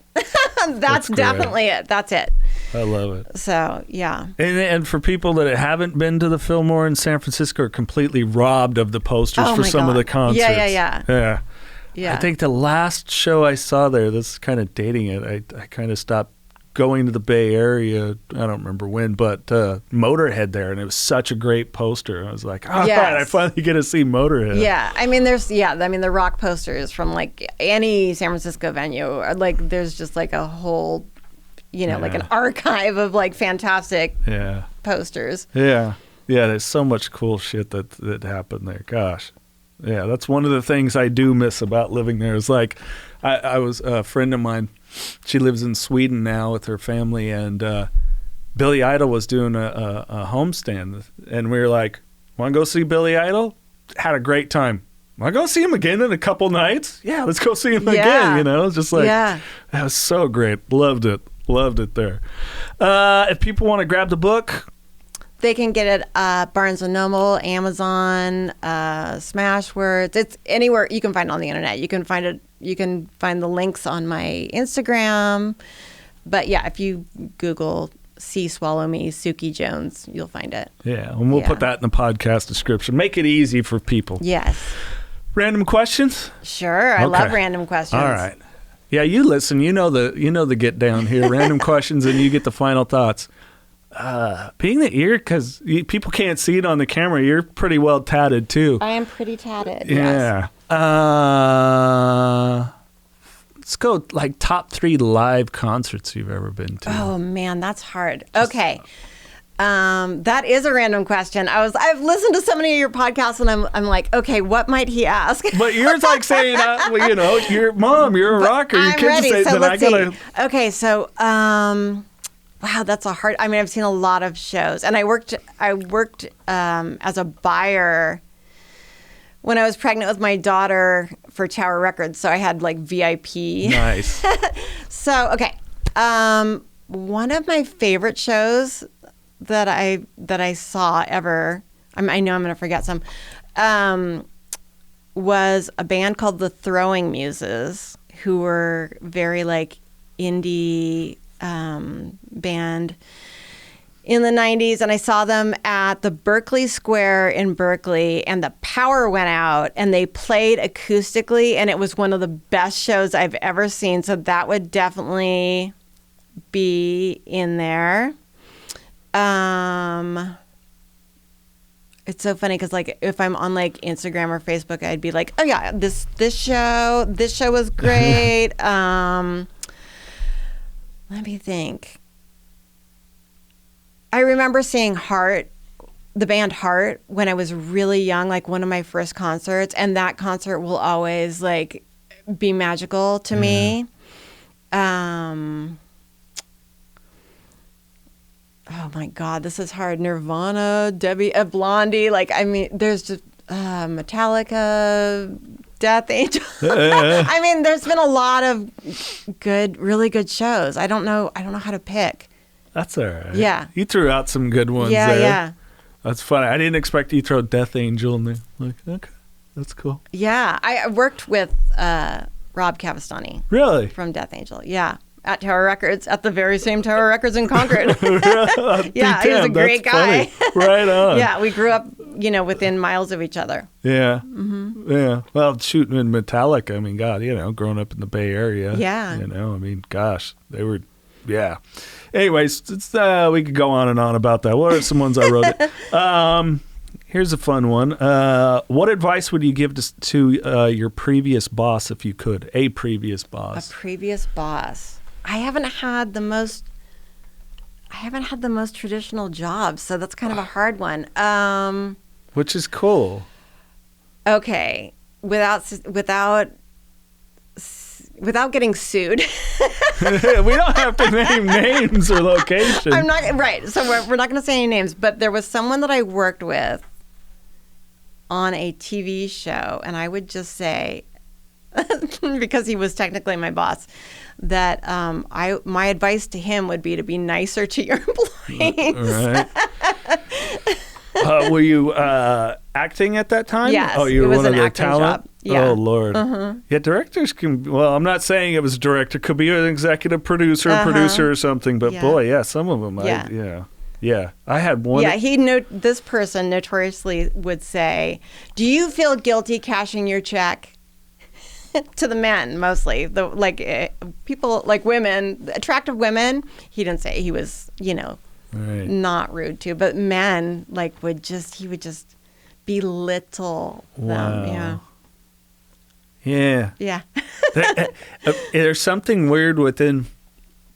That's definitely it. That's it. I love it. So, yeah. And for people that haven't been to the Fillmore in San Francisco, are completely robbed of the posters for some of the concerts. Yeah. I think the last show I saw there, this is kind of dating it, I kind of stopped going to the Bay Area. I don't remember when, but Motorhead there, and it was such a great poster. I was like, all right, I finally get to see Motorhead. Yeah. I mean, the rock posters from like any San Francisco venue, are like there's just like a whole, you know, like an archive of like fantastic posters. Yeah. Yeah, there's so much cool shit that happened there. Gosh. Yeah, that's one of the things I do miss about living there. Is like, I was a friend of mine. She lives in Sweden now with her family, and Billy Idol was doing a homestand, and we were like, "Want to go see Billy Idol?" Had a great time. Want to go see him again in a couple nights? Yeah, let's go see him again. You know, just like that was so great. Loved it there. If people want to grab the book, they can get it Barnes & Noble, Amazon, Smashwords. It's anywhere you can find it on the internet. You can find it. You can find the links on my Instagram. But yeah, if you Google "See Swallow Me" Suki Jones, you'll find it. Yeah, and we'll put that in the podcast description. Make it easy for people. Yes. Random questions? Sure, I love random questions. All right. Yeah, you listen. You know the get down here. Random questions, and you get the final thoughts. Being that you're, because people can't see it on the camera, you're pretty well tatted too. I am pretty tatted. Yeah. Yes. Let's go like top 3 live concerts you've ever been to. Oh man, that's hard. Okay. That is a random question. I've listened to so many of your podcasts, and I'm like, okay, what might he ask? But you're like saying, well, you know, your mom, you're a rocker. Your I'm kids ready. say, So then I let's gotta. see. Okay, so wow, that's a hard. I mean, I've seen a lot of shows, and I worked as a buyer when I was pregnant with my daughter for Tower Records. So I had like VIP. Nice. So okay, one of my favorite shows that I saw ever. I know I'm going to forget some. Was a band called the Throwing Muses, who were very like indie band in the 90s, and I saw them at the Berkeley Square in Berkeley, and the power went out and they played acoustically, and it was one of the best shows I've ever seen. So that would definitely be in there. It's so funny because like if I'm on like Instagram or Facebook, I'd be like, oh yeah, this show was great. Let me think. I remember seeing the band Heart, when I was really young, like one of my first concerts, and that concert will always like be magical to me. Oh my God, this is hard. Nirvana, Blondie, like, I mean, there's just Metallica, Death Angel. I mean, there's been a lot of really good shows. I don't know how to pick. That's all right. Yeah. You threw out some good ones Yeah, there. yeah. That's funny. I didn't expect you to throw Death Angel in there. Like, okay, that's cool. Yeah, I worked with Rob Cavastani. Really? From Death Angel, yeah. At Tower Records, at the very same Tower Records in Concord. Yeah, he was a great guy. Funny. Right on. Yeah, we grew up, within miles of each other. Yeah. Mm-hmm. Yeah. Well, shooting in Metallica, I mean, God, growing up in the Bay Area. Yeah. I mean, gosh, they were, yeah. Anyways, we could go on and on about that. What are some ones I wrote? Here's a fun one. What advice would you give to your previous boss if you could? A previous boss. A previous boss. I haven't had the most traditional job, so that's kind of a hard one. Which is cool. Okay, without getting sued. We don't have to name names or locations. I'm not right. So we're not going to say any names, but there was someone that I worked with on a TV show, and I would just say, because he was technically my boss, that my advice to him would be to be nicer to your employees. Right. Were you acting at that time? Yes. Oh, you were one of the talent? Job. Yeah. Oh, Lord. Uh-huh. Yeah, directors can, well, I'm not saying it was a director. Could be an executive producer, producer or something. But boy, yeah, some of them, yeah. I had one. Yeah, this person notoriously would say, do you feel guilty cashing your check? To the men, mostly. People, like women, attractive women, he didn't say. He was, right. Not rude to, but men, he would just belittle them. Yeah. Yeah. There's something weird within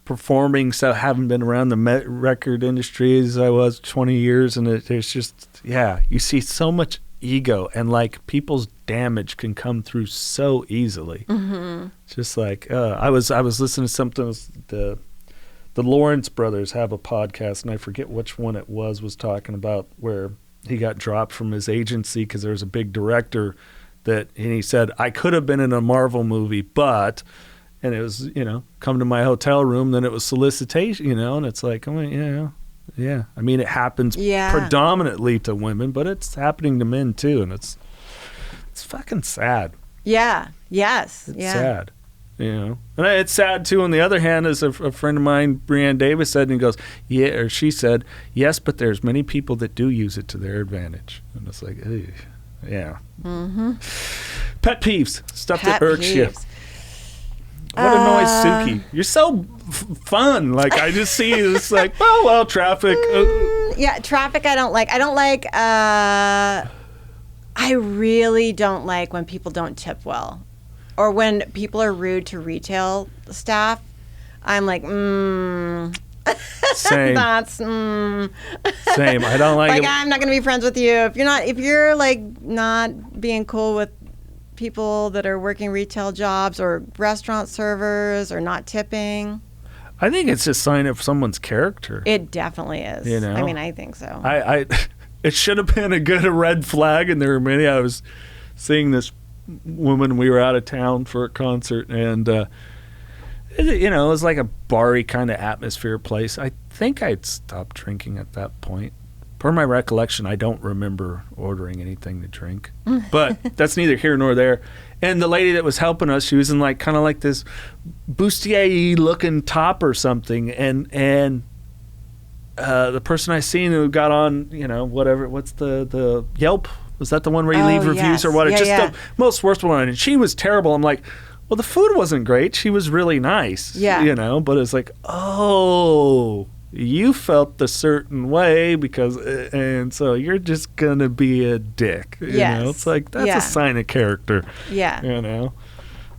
performing, so having been around the record industry as I was 20 years, and there's just, you see so much ego, and people's damage can come through so easily. Mm-hmm. Just I was listening to something, the Lawrence brothers have a podcast, and I forget which one it was talking about where he got dropped from his agency because there was a big director and he said, I could have been in a Marvel movie, but, and it was, come to my hotel room, then it was solicitation, and it's like, yeah. I mean, it happens predominantly to women, but it's happening to men too, and it's fucking sad. Yeah. Yes. It's sad. And it's sad too. On the other hand, as a friend of mine, Brianne Davis said, and he goes, or she said, yes, but there's many people that do use it to their advantage, and it's like, ugh. Yeah. Mm-hmm. Pet peeves, stuff that irks you. What annoys Suki? You're so fun. I just see you. It's traffic. Yeah, traffic I don't like. I really don't like when people don't tip well. Or when people are rude to retail staff. I'm like, Same. That's Same. I don't like it. I'm not going to be friends with you if you're like not being cool with people that are working retail jobs or restaurant servers or not tipping. I think it's a sign of someone's character. It definitely is. You know? I mean, I think so. It should have been a red flag, and there were many. I was seeing this woman. We were out of town for a concert, and it was like a bar-y kind of atmosphere place. I think I'd stopped drinking at that point. Per my recollection, I don't remember ordering anything to drink, but that's neither here nor there. And the lady that was helping us, she was in like kind of like this bustier looking top or something, and the person I seen who got on, whatever, what's the Yelp? Was that the one where you leave reviews or what? Yeah, the most worst one, and she was terrible. I'm like, well, the food wasn't great. She was really nice, but it's like, oh, you felt the certain way and so you're just gonna be a dick. It's like that's a sign of character. Yeah.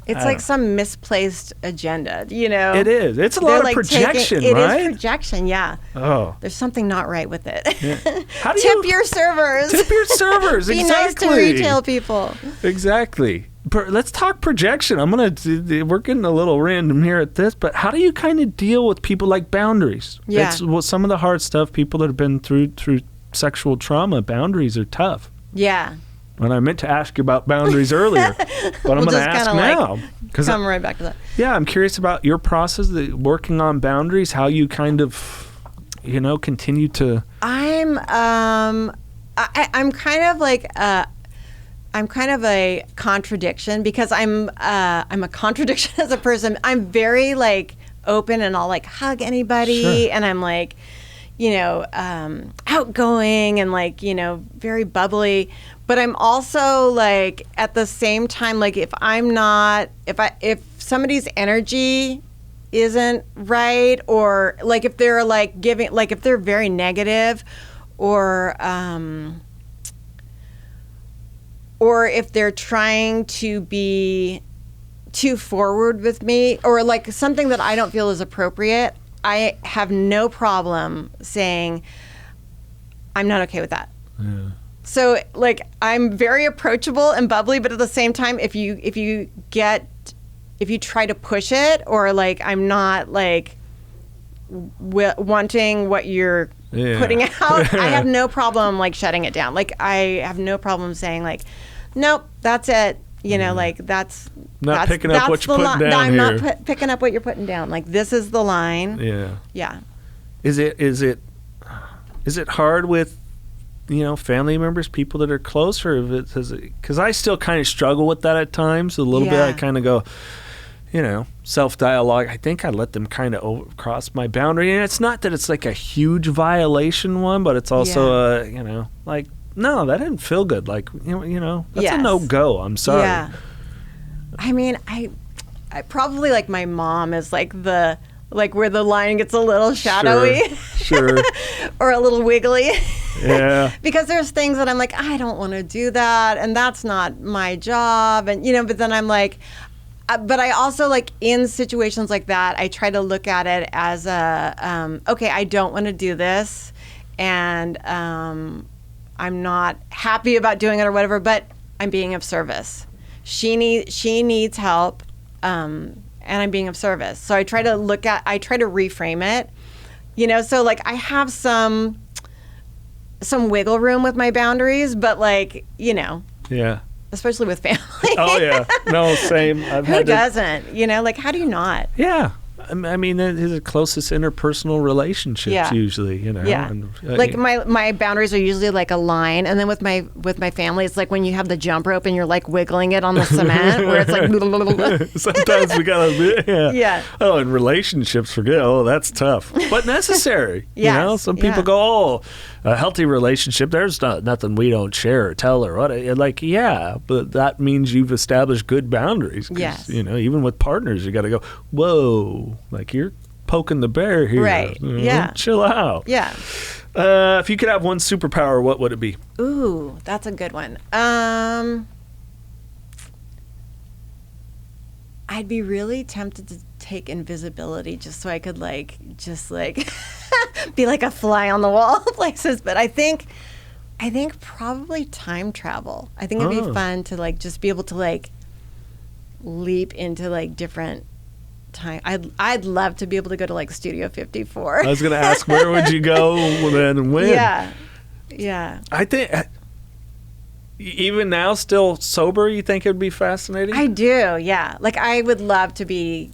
It's like some misplaced agenda, It is. It's a lot of projection, right? It is projection, yeah. Oh. There's something not right with it. Yeah. How do Tip your servers. Tip your servers, Be exactly. nice to retail people. Exactly. Let's talk projection. We're getting a little random here at this, but how do you kind of deal with people like boundaries? Yeah. It's some of the hard stuff, people that have been through sexual trauma, boundaries are tough. Yeah. And I meant to ask you about boundaries earlier, but I'm going to ask now. Come right back to that. Yeah, I'm curious about your process, working on boundaries, how you kind of, continue to. I'm kind of like I'm kind of a contradiction because I'm a contradiction as a person. I'm very like open and I'll like hug anybody, sure. and I'm like, outgoing and like, very bubbly. But I'm also like at the same time, like if somebody's energy isn't right, or like if they're like giving, like if they're very negative, or if they're trying to be too forward with me, or like something that I don't feel is appropriate, I have no problem saying I'm not okay with that. Yeah. So like I'm very approachable and bubbly, but at the same time, if you try to push it, or like I'm not like wanting what you're putting out, I have no problem like shutting it down. Like I have no problem saying like, nope, that's it. Like that's picking up what you're putting down I'm here. not picking up what you're putting down. Like this is the line. Yeah. Yeah. Is it hard with family members, people that are close, or because I still kind of struggle with that at times a little bit. I kind of go, self-dialogue. I think I let them kind of cross my boundary, and it's not that it's like a huge violation one, but it's also like, no, that didn't feel good. Like that's a no-go. I'm sorry. Yeah. I mean, I probably like my mom is like the where the line gets a little shadowy, sure. or a little wiggly. Yeah. Because there's things that I'm like, I don't want to do that, and that's not my job, and but then I'm like, but I also like in situations like that, I try to look at it as a okay, I don't want to do this, and I'm not happy about doing it or whatever, but I'm being of service. She needs help, and I'm being of service. So I try to reframe it, so like I have some wiggle room with my boundaries, but like, yeah, especially with family. Oh yeah, no, same. Who doesn't? Like how do you not? Yeah. I mean, they're the closest interpersonal relationships usually, Yeah. And, like my boundaries are usually like a line, and then with my family, it's like when you have the jump rope and you're like wiggling it on the cement, where it's like. Sometimes we gotta. Yeah. Oh, in relationships, forget. Oh, that's tough, but necessary. Yes. Some people go, oh, a healthy relationship. There's nothing we don't share or tell or what. Like, yeah, but that means you've established good boundaries. Yes. Even with partners, you got to go, whoa. Like you're poking the bear here. Right. Yeah. Chill out. Yeah. If you could have one superpower, what would it be? Ooh, that's a good one. I'd be really tempted take invisibility just so I could like be like a fly on the wall places. But I think probably time travel. I think it'd be fun to like just be able to like leap into like different time. I'd love to be able to go to like Studio 54. I was going to ask, where would you go then and when? Yeah. I think, even now, still sober, you think it would be fascinating? I do, yeah. Like, I would love to be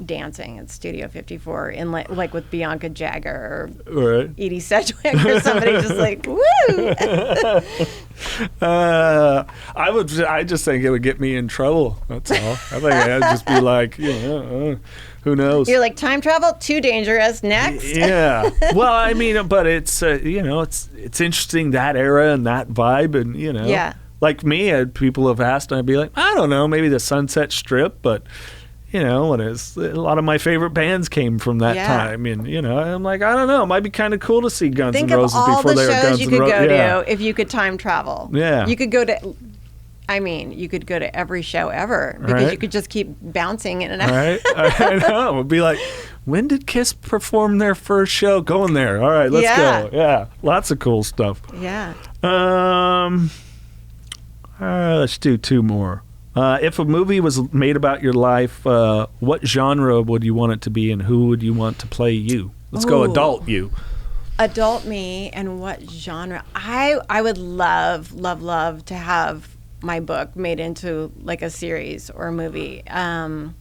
dancing at Studio 54 in like with Bianca Jagger or Edie Sedgwick or somebody just like, woo! I just think it would get me in trouble. That's all. I think I'd just be like, who knows? You're like, time travel, too dangerous. Next. Yeah. Well, I mean, but it's it's interesting, that era and that vibe, and Yeah. Like me, people have asked, and I'd be like, I don't know, maybe the Sunset Strip, but. What is a lot of my favorite bands came from that time, and I'm like, I don't know, it might be kind of cool to see Guns N' Roses before they were Guns N' Roses. Think of all the shows you could go to if you could time travel. Yeah, you could go to. I mean, you could go to every show ever because you could just keep bouncing in and out. Right, I know. It would be like, when did Kiss perform their first show? Going there. All right, let's go. Yeah, lots of cool stuff. Yeah. Let's do two more. If a movie was made about your life, what genre would you want it to be, and who would you want to play you? Let's go adult you. Adult me, and what genre? I would love to have my book made into like a series or a movie. And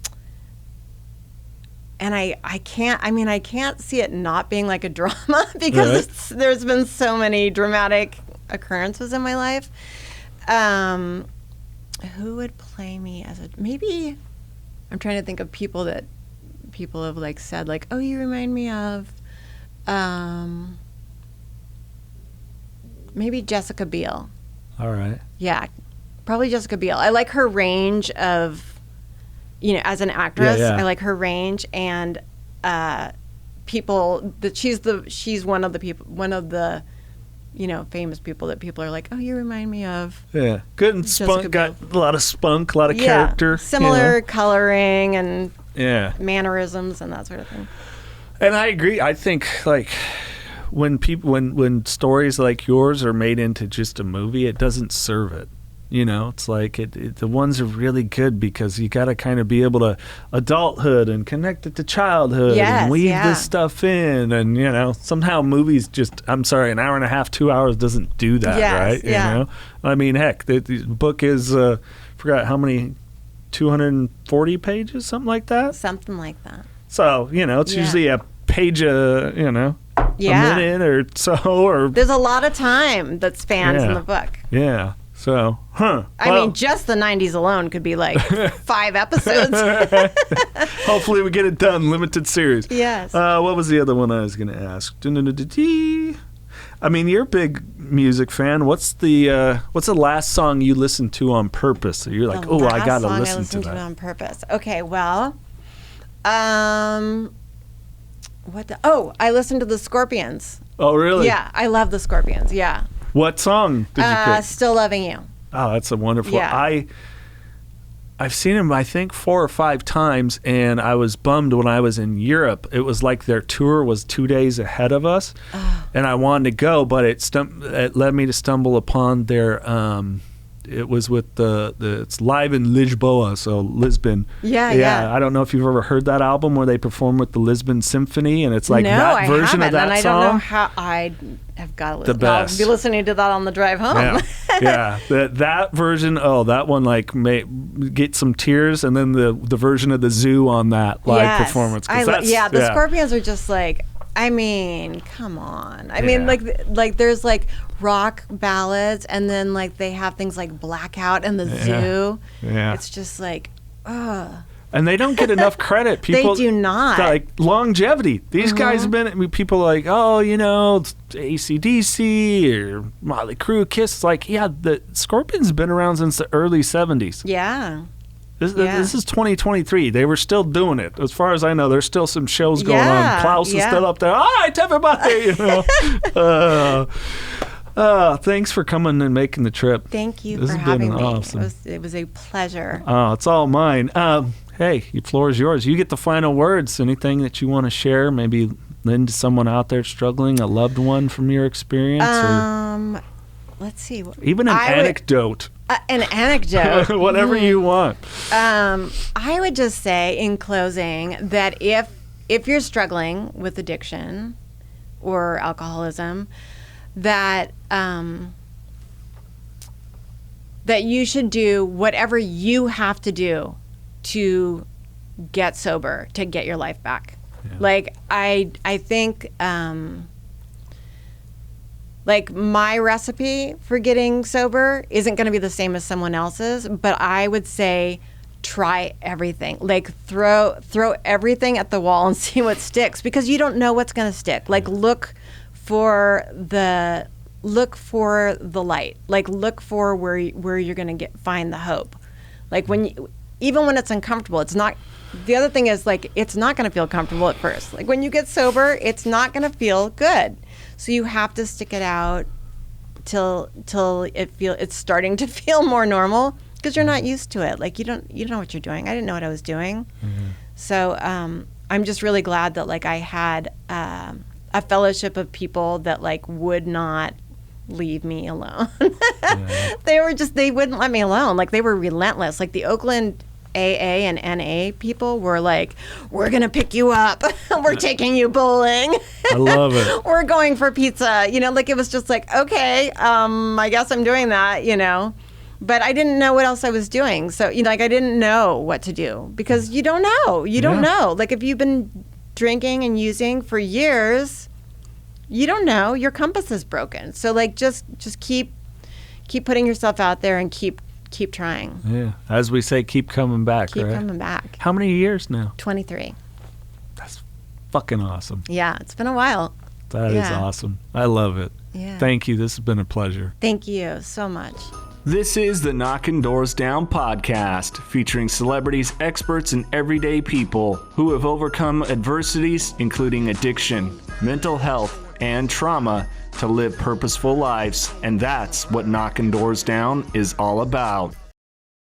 I can't see it not being like a drama because there's been so many dramatic occurrences in my life. Who would play me as maybe I'm trying to think of people that people have like said like, oh, you remind me of maybe Jessica Biel. All right. Yeah, probably Jessica Biel. I like her range of, as an actress. I like her range, and people that she's one of the famous people that people are like, oh, you remind me of. Yeah, good, and spunk, got a lot of spunk, a lot of character. Similar coloring and mannerisms and that sort of thing. And I agree. I think like when stories like yours are made into just a movie, it doesn't serve it. It's like the ones are really good because you got to kind of be able to adulthood and connect it to childhood and weave this stuff in, and somehow movies just, I'm sorry, an hour and a half, 2 hours doesn't do that, right? I mean, heck, the book is forgot how many, 240 pages, something like that. So it's usually a page a minute or so, or there's a lot of time that spans in the book. Yeah. So, I mean, just the 90s alone could be like 5 episodes. Hopefully we get it done. Limited series. Yes. What was the other one I was going to ask? I mean, you're a big music fan. What's the last song you listened to on purpose? So you're like, I got to listen to that. On purpose. Okay, well, I listened to the Scorpions. Oh, really? Yeah, I love the Scorpions. Yeah. What song did you pick? Still Loving You. Oh, that's a wonderful. Yeah. I've seen them, I think, 4 or 5 times, and I was bummed when I was in Europe. It was like their tour was 2 days ahead of us, and I wanted to go, but it led me to stumble upon their. It was with it's live in Lisboa, so Lisbon. Yeah. I don't know if you've ever heard that album where they perform with the Lisbon Symphony, and it's like that version of that and I song. I don't know how I have got to listen. The best. I'll be listening to that on the drive home. Yeah. That version. That one like may get some tears, and then the version of the Zoo on that live performance. The Scorpions are just like. I mean, come on. I mean, like there's like rock ballads, and then like they have things like Blackout and the Zoo. Yeah. It's just like, ugh. And they don't get enough credit. People, they do not. Like longevity. These guys have been. I mean, people are like, AC/DC or Motley Crue, Kiss. Like, the Scorpions have been around since the early 70s. Yeah. This is 2023. They were still doing it. As far as I know, there's still some shows going on. Klaus is still up there. All right, everybody. Thanks for coming and making the trip. Thank you for having me. Awesome. It was a pleasure. Oh, it's all mine. hey, the floor is yours. You get the final words. Anything that you want to share, maybe lend to someone out there struggling, a loved one from your experience? Let's see. Even an anecdote. An anecdote. Whatever you want. I would just say in closing that if you're struggling with addiction or alcoholism, that that you should do whatever you have to do to get sober, to get your life back. Yeah. Like I think like my recipe for getting sober isn't going to be the same as someone else's, but I would say try everything. Like throw everything at the wall and see what sticks, because you don't know what's going to stick. Like look for the light. Like look for where you're going to find the hope. Like even when it's uncomfortable, it's not. The other thing is, like, it's not going to feel comfortable at first. Like when you get sober, it's not going to feel good. So you have to stick it out till it's starting to feel more normal, because you're not used to it. Like you don't know what you're doing. I didn't know what I was doing. Mm-hmm. So I'm just really glad that like I had a fellowship of people that like would not leave me alone. Yeah. They wouldn't let me alone. Like they were relentless. Like the Oakland AA and NA people were like, we're going to pick you up. We're taking you bowling. I love it. We're going for pizza. You know, like it was just like, okay, I guess I'm doing that, you know. But I didn't know what else I was doing. So, you know, like I didn't know what to do, because you don't know. You don't know. Like if you've been drinking and using for years, you don't know. Your compass is broken. So like just keep putting yourself out there and keep trying. Yeah. As we say, keep coming back, Keep right? coming back. How many years now? 23. That's fucking awesome. Yeah, it's been a while. That is awesome. I love it. Yeah. Thank you. This has been a pleasure. Thank you so much. This is the Knocking Doors Down podcast, featuring celebrities, experts, and everyday people who have overcome adversities, including addiction, mental health, and trauma, to live purposeful lives. And that's what Knocking Doors Down is all about.